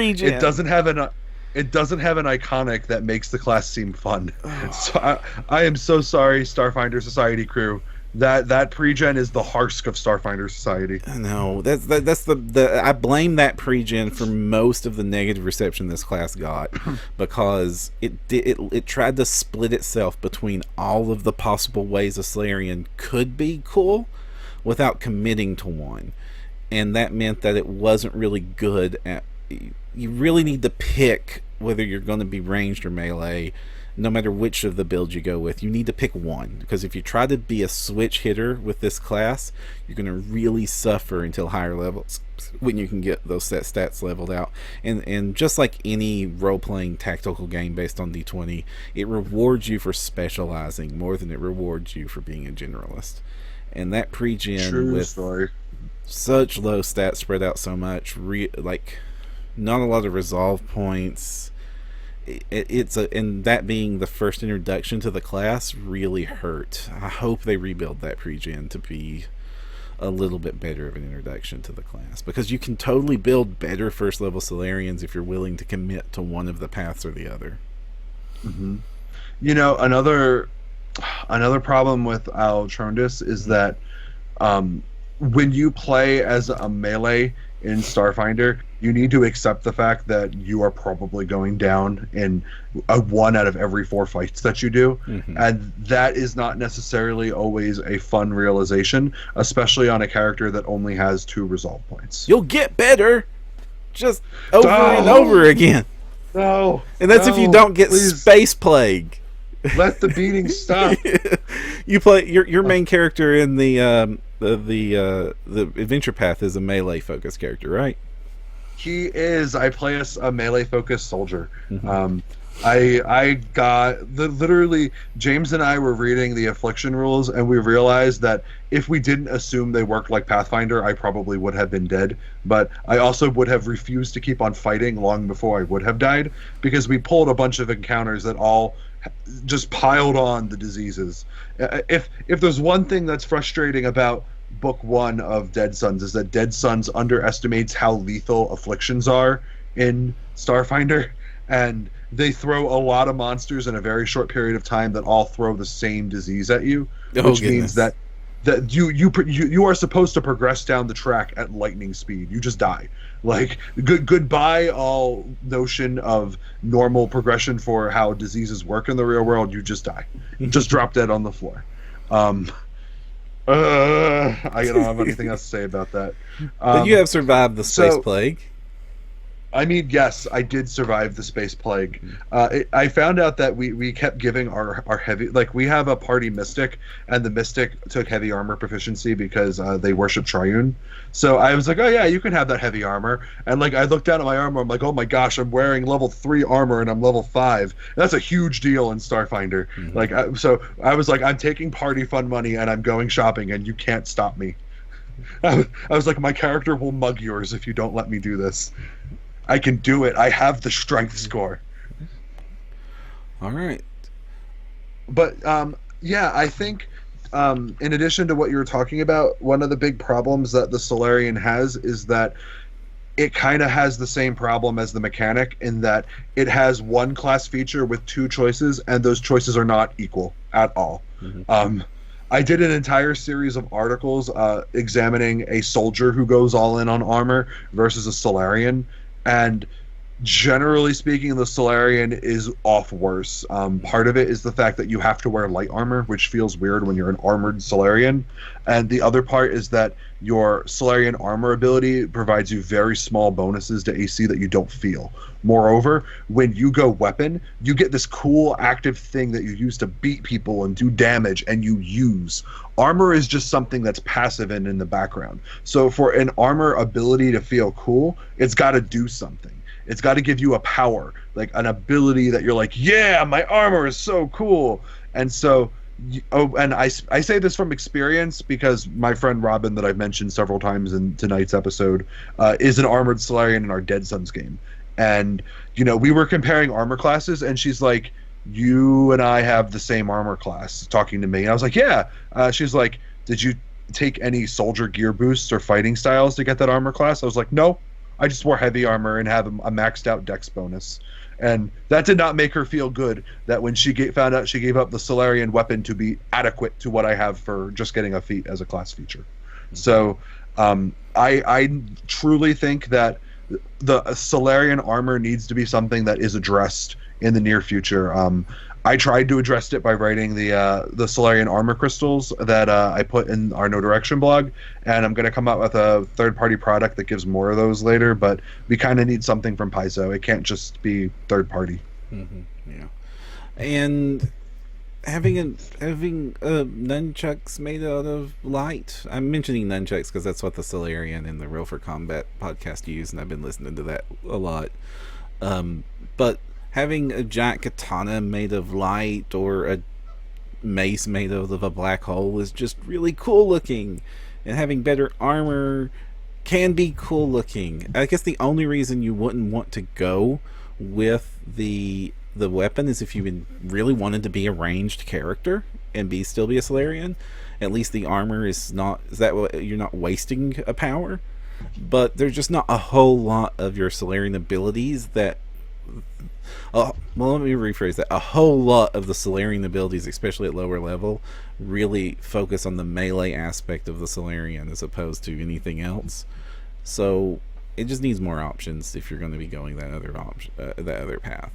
iconic that makes the class seem fun. So I am so sorry, Starfinder Society crew. That pre-gen is the Harsk of Starfinder Society. No, that's the I blame that pre-gen for most of the negative reception this class got, because it tried to split itself between all of the possible ways a Solarian could be cool without committing to one, and that meant that it wasn't really good at. You really need to pick whether you're going to be ranged or melee. No matter which of the builds you go with, you need to pick one, because if you try to be a switch hitter with this class, you're going to really suffer until higher levels when you can get those set stats leveled out. And just like any role-playing tactical game based on D20, it rewards you for specializing more than it rewards you for being a generalist. And that pre-gen with such low stats spread out so much, not a lot of resolve points. And that being the first introduction to the class really hurt. I hope they rebuild that pre-gen to be a little bit better of an introduction to the class, because you can totally build better first level Solarians if you're willing to commit to one of the paths or the other. Mm-hmm. You know, another problem with Altrondis is that when you play as a melee in Starfinder, you need to accept the fact that you are probably going down in one out of every 4 fights that you do. Mm-hmm. And that is not necessarily always a fun realization, especially on a character that only has 2 resolve points. You'll get better just over and over again. No. And that's if you don't get Space Plague. Let the beating stop. You play your main character in the adventure path is a melee focused character, right? He is. I play a melee focused soldier. Mm-hmm. I got literally James and I were reading the affliction rules, and we realized that if we didn't assume they worked like Pathfinder, I probably would have been dead. But I also would have refused to keep on fighting long before I would have died, because we pulled a bunch of encounters that all just piled on the diseases. If there's one thing that's frustrating about Book 1 of Dead Suns, is that Dead Suns underestimates how lethal afflictions are in Starfinder, and they throw a lot of monsters in a very short period of time that all throw the same disease at you, which means that you are supposed to progress down the track at lightning speed. You just die. Like, goodbye all notion of normal progression for how diseases work in the real world. You just die. Just drop dead on the floor. I don't have anything else to say about that. But you have survived the Space Plague. I mean, yes, I did survive the Space Plague. I found out that we kept giving our heavy... Like, we have a party Mystic, and the Mystic took heavy armor proficiency because they worship Triune. So I was like, oh yeah, you can have that heavy armor. And like, I looked down at my armor, I'm like, oh my gosh, I'm wearing level 3 armor and I'm level 5. That's a huge deal in Starfinder. Mm-hmm. Like, so I was like, I'm taking party fund money and I'm going shopping, and you can't stop me. I was like, my character will mug yours if you don't let me do this. I can do it. I have the strength score. All right. But yeah, I think in addition to what you were talking about, one of the big problems that the Solarian has is that it kind of has the same problem as the mechanic, in that it has one class feature with 2 choices, and those choices are not equal at all. Mm-hmm. I did an entire series of articles examining a soldier who goes all in on armor versus a Solarian. And Generally speaking, the Solarian is off worse. Part of it is the fact that you have to wear light armor, which feels weird when you're an armored Solarian. And the other part is that your Solarian armor ability provides you very small bonuses to AC that you don't feel. Moreover, when you go weapon, you get this cool active thing that you use to beat people and do damage, and you use. Armor is just something that's passive and in the background. So for an armor ability to feel cool, it's got to do something. It's got to give you a power, like an ability that you're like, yeah, my armor is so cool. And so, and I say this from experience because my friend Robin, that I've mentioned several times in tonight's episode, is an armored Solarian in our Dead Sons game. And, we were comparing armor classes, and she's like, you and I have the same armor class, talking to me. And I was like, yeah. She's like, did you take any soldier gear boosts or fighting styles to get that armor class? I was like, no. I just wore heavy armor and have a maxed out dex bonus. And that did not make her feel good, that when she found out she gave up the Solarian weapon to be adequate to what I have for just getting a feat as a class feature. So I truly think that the Solarian armor needs to be something that is addressed in the near future. I tried to address it by writing the Solarian armor crystals that I put in our No Direction blog, and I'm going to come out with a third-party product that gives more of those later, but we kind of need something from Paizo. It can't just be third-party. Mm-hmm. Yeah. And having nunchucks made out of light. I'm mentioning nunchucks because that's what the Solarian and the Real for Combat podcast use, and I've been listening to that a lot. But having a giant katana made of light or a mace made out of a black hole is just really cool looking, and having better armor can be cool looking. I guess the only reason you wouldn't want to go with the weapon is if you really wanted to be a ranged character and still be a Solarian. At least the armor is that you're not wasting a power. But there's just not a whole lot of your Solarian abilities that well, let me rephrase that. A whole lot of the Solarian abilities, especially at lower level, really focus on the melee aspect of the Solarian as opposed to anything else. So it just needs more options if you're going to be going that other path.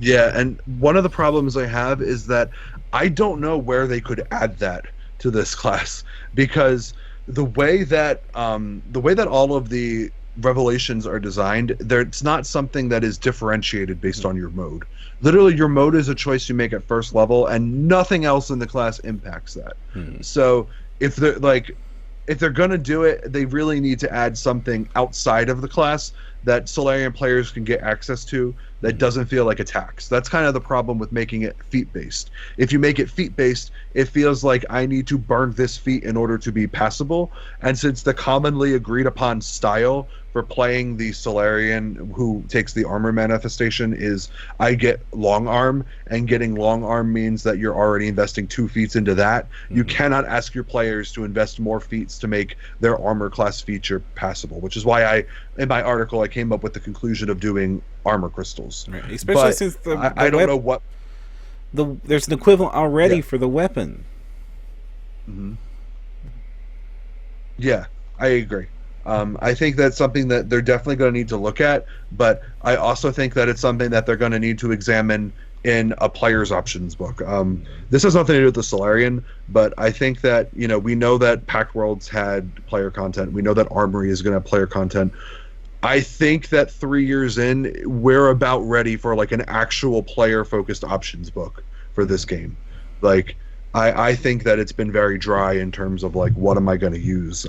Yeah, and one of the problems I have is that I don't know where they could add that to this class, because the way that all of the revelations are designed, it's not something that is differentiated based on your mode. Literally, your mode is a choice you make at first level, and nothing else in the class impacts that. So if they're gonna do it, they really need to add something outside of the class that Solarian players can get access to that doesn't feel like a tax. That's kind of the problem with making it feat-based. If you make it feat-based, it feels like I need to burn this feat in order to be passable. And since the commonly agreed upon style for playing the Solarian who takes the armor manifestation is I get long arm, and getting long arm means that you're already investing 2 feats into that. You cannot ask your players to invest more feats to make their armor class feature passable, which is why in my article I came up with the conclusion of doing armor crystals. Right. Especially since I don't know what there's an equivalent already for the weapon. Yeah, I agree. I think that's something that they're definitely going to need to look at, but I also think that it's something that they're going to need to examine in a player's options book. This has nothing to do with the Solarian, but I think that, we know that Pact Worlds had player content. We know that Armory is going to have player content. I think that 3 years in, we're about ready for like an actual player-focused options book for this game. Like, I think that it's been very dry in terms of like what am I going to use,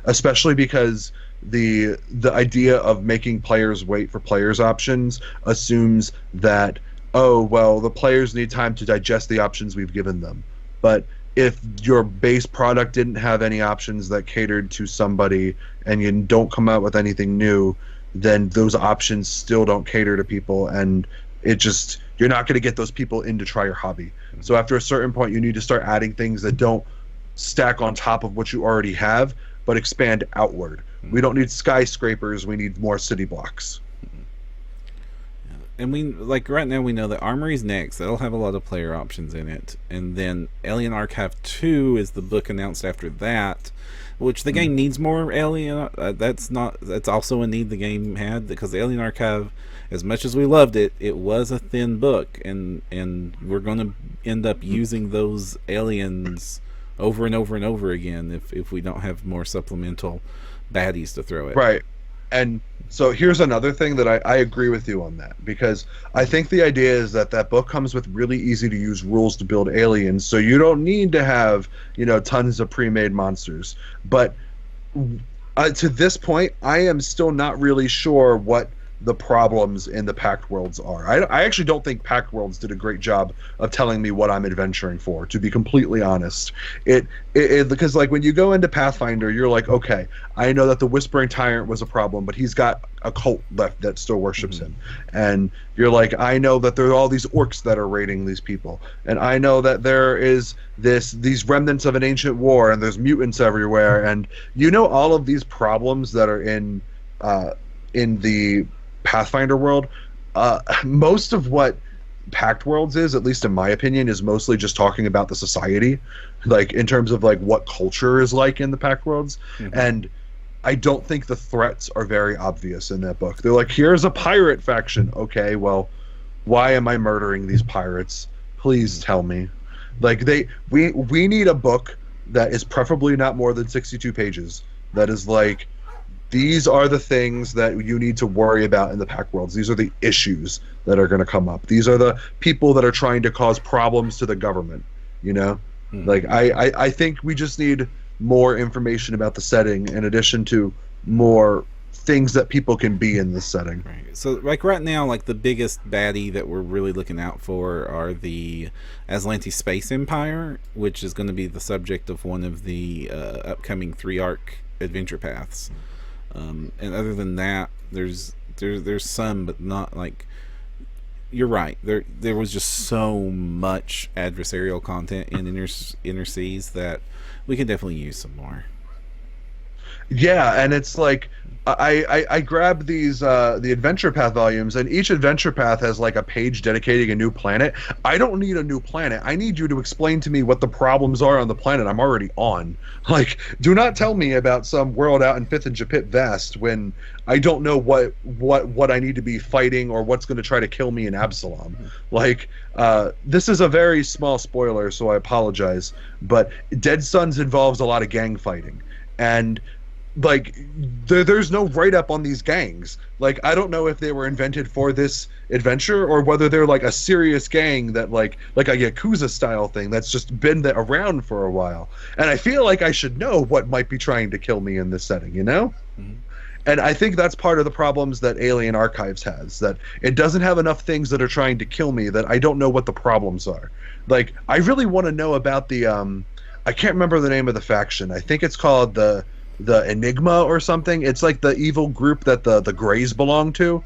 especially because the idea of making players wait for players options assumes that the players need time to digest the options we've given them. But if your base product didn't have any options that catered to somebody and you don't come out with anything new, then those options still don't cater to people, and you're not going to get those people in to try your hobby. So after a certain point, you need to start adding things that don't stack on top of what you already have, but expand outward. We don't need skyscrapers. We need more city blocks. And we like right now we know that Armory's next. That'll have a lot of player options in it, and then Alien Archive 2 is the book announced after that, which the game needs more Alien. That's also a need the game had, because the Alien Archive, as much as we loved it, it was a thin book, and we're going to end up using those aliens over and over and over again if we don't have more supplemental baddies to throw at. Right. And so here's another thing that I agree with you on that, because I think the idea is that book comes with really easy to use rules to build aliens, so you don't need to have, tons of pre-made monsters. But to this point, I am still not really sure what the problems in the Pact Worlds are. I actually don't think Pact Worlds did a great job of telling me what I'm adventuring for, to be completely honest. It because like when you go into Pathfinder, you're like, okay, I know that the Whispering Tyrant was a problem, but he's got a cult left that still worships him. And you're like, I know that there are all these orcs that are raiding these people, and I know that there is these remnants of an ancient war, and there's mutants everywhere, and all of these problems that are in the Pathfinder world. Most of what Pact Worlds is, at least in my opinion, is mostly just talking about the society, like in terms of like what culture is like in the Pact Worlds. And I don't think the threats are very obvious in that book. They're like, here's a pirate faction. Okay, well, why am I murdering these pirates? Please tell me. Like we need a book that is preferably not more than 62 pages. That is like, these are the things that you need to worry about in the Pact Worlds. These are the issues that are going to come up. These are the people that are trying to cause problems to the government. Like I think we just need more information about the setting, in addition to more things that people can be in this setting. Right. So like right now, like the biggest baddie that we're really looking out for are the Aslanti Space Empire, which is going to be the subject of one of the upcoming 3-arc adventure paths. And other than that, there's some, but not like, you're right. There was just so much adversarial content in Inner Seas that we could definitely use some more. Yeah, and it's like I grabbed these the adventure path volumes, and each adventure path has like a page dedicating a new planet. I don't need a new planet. I need you to explain to me what the problems are on the planet I'm already on. Like, do not tell me about some world out in Fifth and Japit Vast when I don't know what I need to be fighting, or what's going to try to kill me in Absalom. Like, this is a very small spoiler, so I apologize, but Dead Suns involves a lot of gang fighting, and like there's no write-up on these gangs. Like, I don't know if they were invented for this adventure, or whether they're like a serious gang that like a Yakuza style thing that's just been around for a while. And I feel like I should know what might be trying to kill me in this setting, And I think that's part of the problems that Alien Archives has, that it doesn't have enough things that are trying to kill me, that I don't know what the problems are. Like, I really want to know about the I can't remember the name of the faction. I think it's called the Enigma or something. It's like the evil group that the Greys belong to,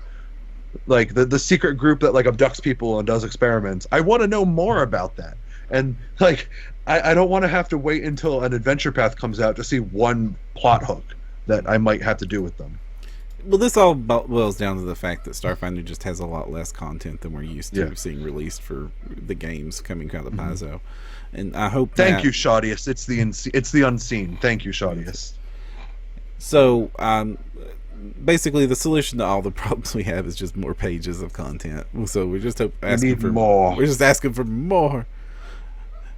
like the secret group that like abducts people and does experiments. I want to know more about that, and like I don't want to have to wait until an adventure path comes out to see one plot hook that I might have to do with them. Well, this all boils down to the fact that Starfinder just has a lot less content than we're used to seeing released for the games coming out of Paizo. And I hope Thank you, Shaudius. It's the unseen. Thank you, Shaudius. So, basically, the solution to all the problems we have is just more pages of content. So we're just asking for more. We're just asking for more.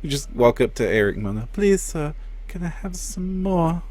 You just walk up to Eric Mona. Please, can I have some more?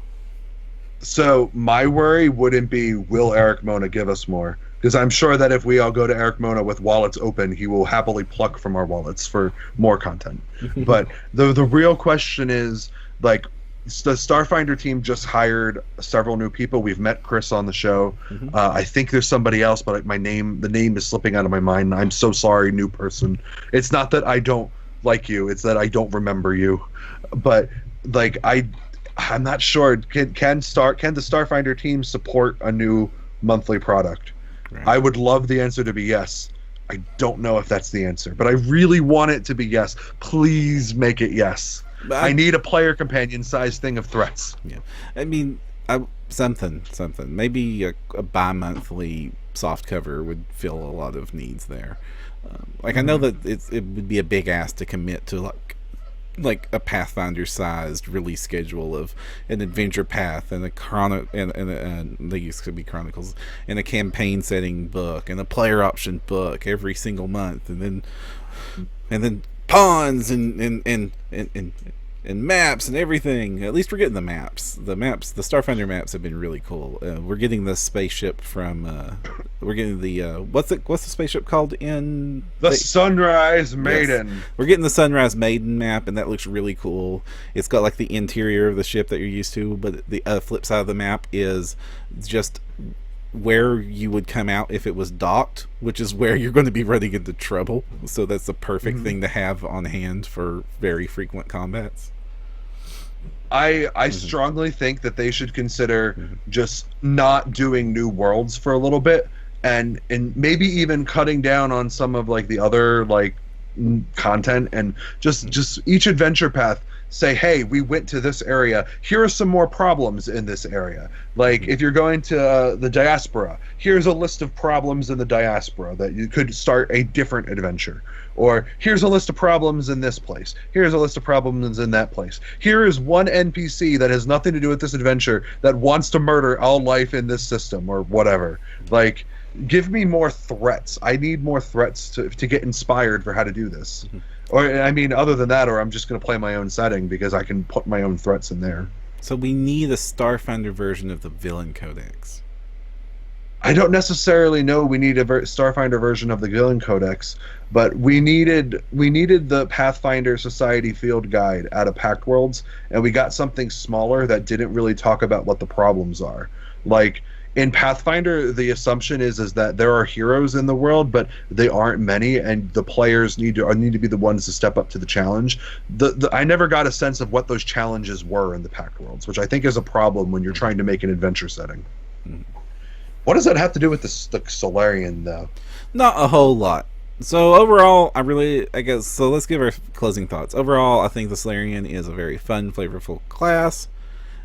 So my worry wouldn't be, will Eric Mona give us more? Because I'm sure that if we all go to Eric Mona with wallets open, he will happily pluck from our wallets for more content. But the real question is, like, the Starfinder team just hired several new people. We've met Chris on the show. I think there's somebody else, but the name is slipping out of my mind. I'm so sorry, new person. It's not that I don't like you, it's that I don't remember you. But like I'm not sure. Can the Starfinder team support a new monthly product? Right. I would love the answer to be yes. I don't know if that's the answer, but I really want it to be yes. Please make it yes. I need a player companion size thing of threats. Yeah, I mean, something. Maybe a bi-monthly soft cover would fill a lot of needs there. Like I know that it would be a big ask to commit to like a Pathfinder sized release schedule of an adventure path and a and they used to be chronicles and a campaign setting book and a player option book every single month, and then pawns and maps and everything. At least we're getting the maps. The Starfinder maps have been really cool. We're getting the spaceship from. We're getting the what's the spaceship called in the Sunrise Maiden. Yes. We're getting the Sunrise Maiden map, and that looks really cool. It's got like the interior of the ship that you're used to, but the flip side of the map is just where you would come out if it was docked, which is where you're going to be running into trouble. So that's the perfect thing to have on hand for very frequent combats. I strongly think that they should consider just not doing new worlds for a little bit, and maybe even cutting down on some of like the other like content, and just each adventure path say, hey, we went to this area, here are some more problems in this area. Like if you're going to the diaspora, here's a list of problems in the diaspora that you could start a different adventure. Or here's a list of problems in this place, here's a list of problems in that place, here is one NPC that has nothing to do with this adventure that wants to murder all life in this system, or whatever. Like, give me more threats. I need more threats to get inspired for how to do this. Or, I mean, other than that, or I'm just going to play my own setting because I can put my own threats in there. So we need a Starfinder version of the Villain Codex. I don't necessarily know we need a Starfinder version of the Villain Codex, but we needed the Pathfinder Society Field Guide out of Pact Worlds, and we got something smaller that didn't really talk about what the problems are. Like, in Pathfinder, the assumption is that there are heroes in the world, but they aren't many, and the players need to be the ones to step up to the challenge. I never got a sense of what those challenges were in the Pact Worlds, which I think is a problem when you're trying to make an adventure setting. What does that have to do with the Solarian, though? Not a whole lot. So overall, so let's give our closing thoughts. Overall, I think the Solarian is a very fun, flavorful class.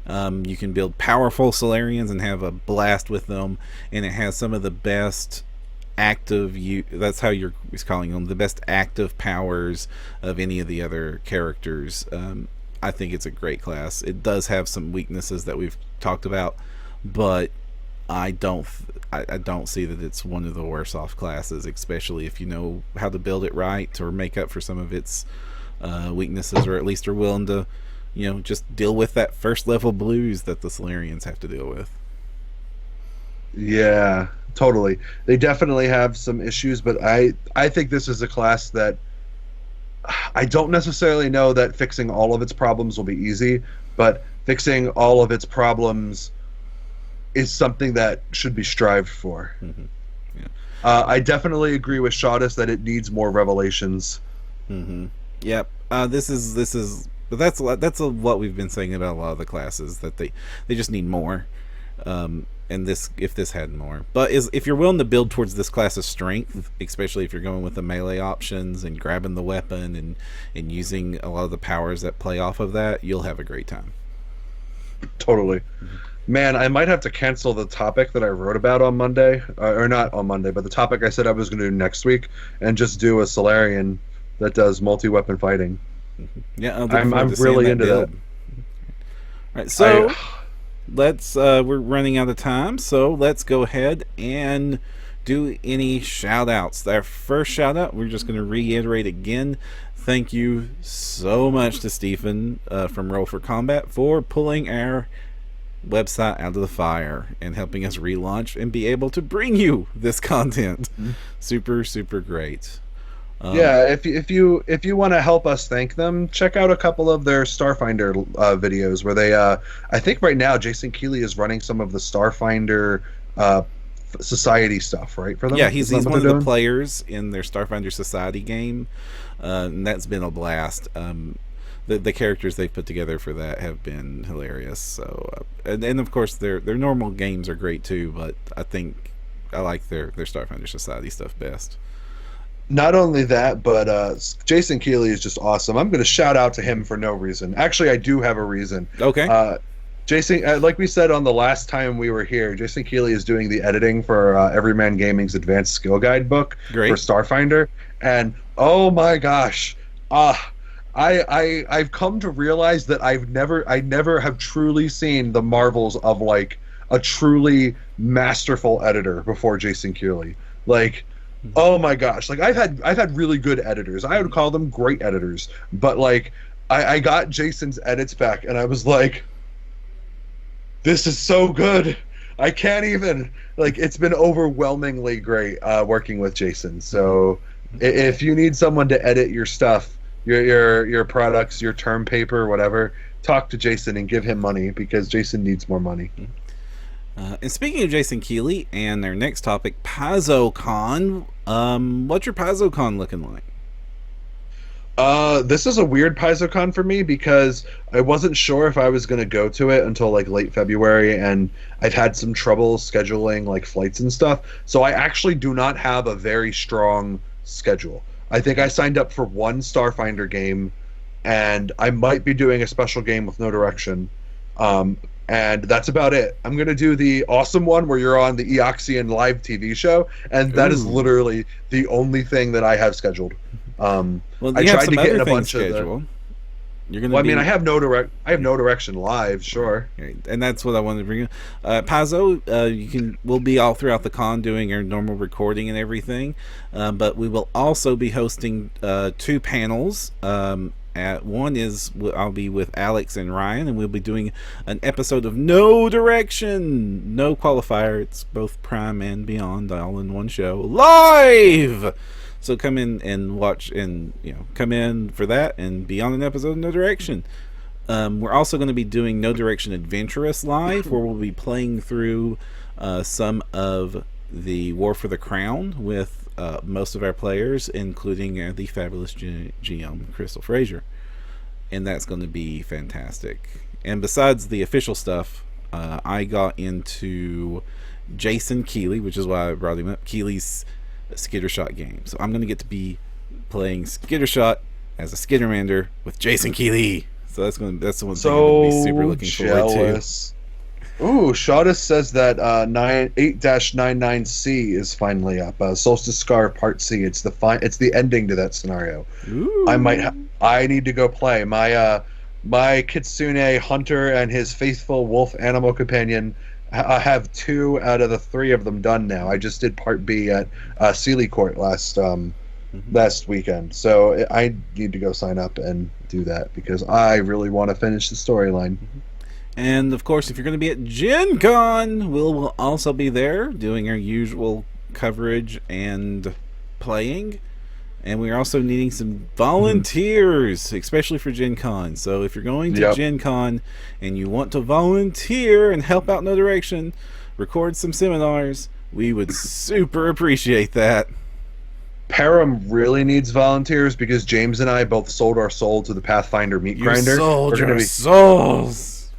You can build powerful Solarians and have a blast with them, and it has some of the best active, that's how you're calling them, the best active powers of any of the other characters. I think it's a great class. It does have some weaknesses that we've talked about, but I don't see that it's one of the worse off classes, especially if you know how to build it right or make up for some of its weaknesses, or at least are willing to just deal with that first level blues that the Solarians have to deal with. Yeah, totally. They definitely have some issues, but I think this is a class that I don't necessarily know that fixing all of its problems will be easy, but fixing all of its problems is something that should be strived for. Yeah. I definitely agree with Shawdis that it needs more revelations. Yep. But that's what we've been saying about a lot of the classes, that they just need more. And if this had more, but if you're willing to build towards this class's strength, especially if you're going with the melee options and grabbing the weapon and using a lot of the powers that play off of that, you'll have a great time. Totally. Man, I might have to cancel the topic that I wrote about on Monday, or not on Monday, but the topic I said I was going to do next week, and just do a Solarian that does multi-weapon fighting. Yeah, I'm really into that. All right, so let's. We're running out of time, so let's go ahead and do any shout outs. Our first shout out, we're just going to reiterate again. Thank you so much to Stephen from Roll for Combat for pulling our website out of the fire and helping us relaunch and be able to bring you this content. Super great. Yeah, if you want to help us thank them, check out a couple of their Starfinder videos where they I think right now Jason Keeley is running some of the Starfinder Society stuff, right, for them. Yeah, he's one of the players in their Starfinder Society game, and that's been a blast. The characters they've put together for that have been hilarious. So and of course their normal games are great too, but I think I like their Starfinder Society stuff best. Not only that, but Jason Keeley is just awesome. I'm going to shout out to him for no reason. Actually, I do have a reason. Okay. Jason, like we said on the last time we were here, Jason Keeley is doing the editing for Everyman Gaming's Advanced Skill Guide book for Great. Starfinder, and oh my gosh, ah, I've come to realize that I never have truly seen the marvels of like a truly masterful editor before Jason Keeley. Like, oh my gosh, like I've had really good editors. I would call them great editors, but like I got Jason's edits back, and I was like, this is so good. I can't even, like, it's been overwhelmingly great working with Jason. So if you need someone to edit your stuff, your products, your term paper, whatever, talk to Jason and give him money, because Jason needs more money. And speaking of Jason Keeley and their next topic, PaizoCon, what's your PaizoCon looking like? This is a weird PaizoCon for me because I wasn't sure if I was going to go to it until like late February, and I've had some trouble scheduling like flights and stuff. So I actually do not have a very strong schedule. I think I signed up for one Starfinder game, and I might be doing a special game with No Direction. And that's about it. I'm going to do the awesome one where you're on the Eoxian live TV show, and that is literally the only thing that I have scheduled. Well, I tried to get in a bunch of the... You're gonna. Well, I mean, I have no direction live, sure. And that's what I wanted to bring up. Paizo, we'll be all throughout the con doing our normal recording and everything, but we will also be hosting 2 panels. One is I'll be with Alex and Ryan, and we'll be doing an episode of No Direction, no qualifier. It's both Prime and Beyond all in one show live. So come in and watch, and come in for that and be on an episode of No Direction. We're also going to be doing No Direction Adventurous live, where we'll be playing through some of the War for the Crown with most of our players, including the fabulous GM Crystal Fraser, and that's going to be fantastic. And besides the official stuff, I got into Jason Keeley, which is why I brought him up. Keeley's Skittershot game. So I'm going to get to be playing Skittershot as a Skittermander with Jason Keeley. So that's the one thing I'm going to be super looking forward to. Ooh, Shawtis says that 8-99C is finally up. Solstice Scar Part C. It's the ending to that scenario. Ooh. I need to go play. My Kitsune Hunter and his faithful wolf animal companion. I have 2 out of the 3 of them done now. I just did Part B at Sealy Court last weekend. So I need to go sign up and do that because I really want to finish the storyline. And of course, if you're going to be at Gen Con, we'll also be there doing our usual coverage and playing. And we're also needing some volunteers, especially for Gen Con. So if you're going to Gen Con and you want to volunteer and help out No Direction, record some seminars, we would super appreciate that. Param really needs volunteers because James and I both sold our soul to the Pathfinder meat grinder. Sold your souls.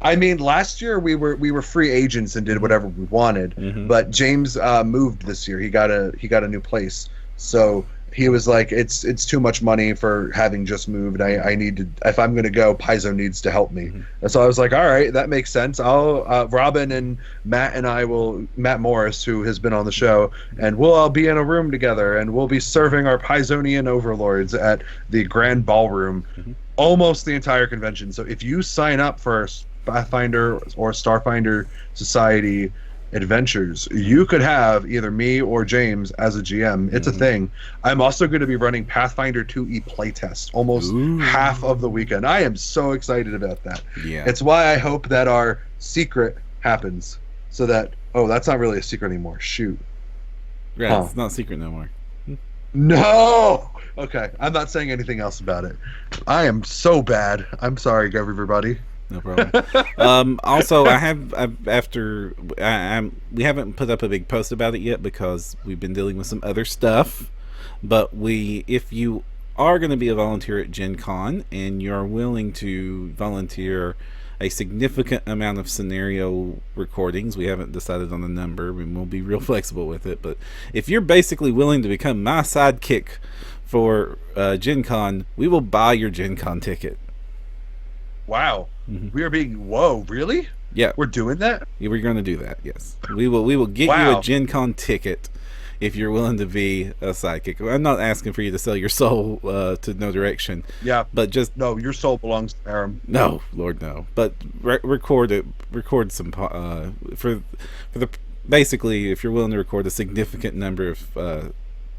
I mean, last year we were free agents and did whatever we wanted, but James moved this year. He got a new place. So he was like, it's too much money for having just moved. I need to, if I'm going to go, Paizo needs to help me. And so I was like, all right, that makes sense. Robin and Matt Morris, who has been on the show, and we'll all be in a room together, and we'll be serving our Paizonian overlords at the Grand Ballroom almost the entire convention. So if you sign up for Pathfinder or Starfinder Society adventures, you could have either me or James as a GM. It's a thing. I'm also going to be running Pathfinder 2e playtest almost half of the weekend. I am so excited about that. Yeah. It's why I hope that our secret happens, so that that's not really a secret anymore. Shoot. Yeah, it's not a secret no more. No. Okay, I'm not saying anything else about it. I am so bad. I'm sorry, everybody. No problem. Also, we haven't put up a big post about it yet because we've been dealing with some other stuff. But if you are going to be a volunteer at Gen Con and you're willing to volunteer a significant amount of scenario recordings, we haven't decided on the number, and we'll be real flexible with it. But if you're basically willing to become my sidekick for Gen Con, we will buy your Gen Con ticket. Wow. Mm-hmm. We are being, whoa, really? Yeah, We're doing that? yeah, we're going to do that. Yes, we will get you Wow. a Gen Con ticket if you're willing to be a sidekick. I'm not asking for you to sell your soul to No Direction, Yeah. but just No, your soul belongs to Aram. no, Lord, no. But record some for the basically, if you're willing to record a significant number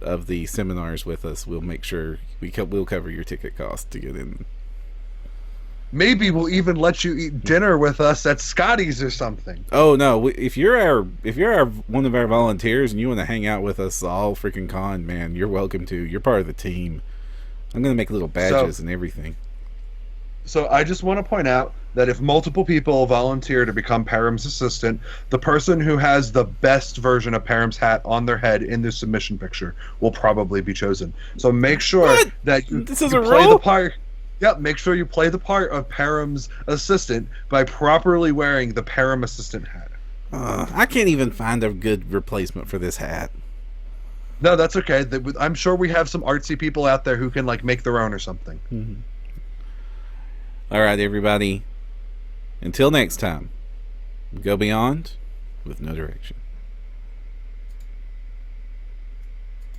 of the seminars with us, we'll make sure we'll cover your ticket cost to get in. Maybe we'll even let you eat dinner with us at Scotty's or something. Oh no! If you're our one of our volunteers and you want to hang out with us all freaking con, man, you're welcome to. You're part of the team. I'm gonna make little badges and everything. So I just want to point out that if multiple people volunteer to become Param's assistant, the person who has the best version of Param's hat on their head in the submission picture will probably be chosen. So make sure that you play the part. Yep, make sure you play the part of Param's assistant by properly wearing the Param assistant hat. I can't even find a good replacement for this hat. No, that's okay. I'm sure we have some artsy people out there who can like make their own or something. Mm-hmm. All right, everybody. Until next time, go beyond with No Direction.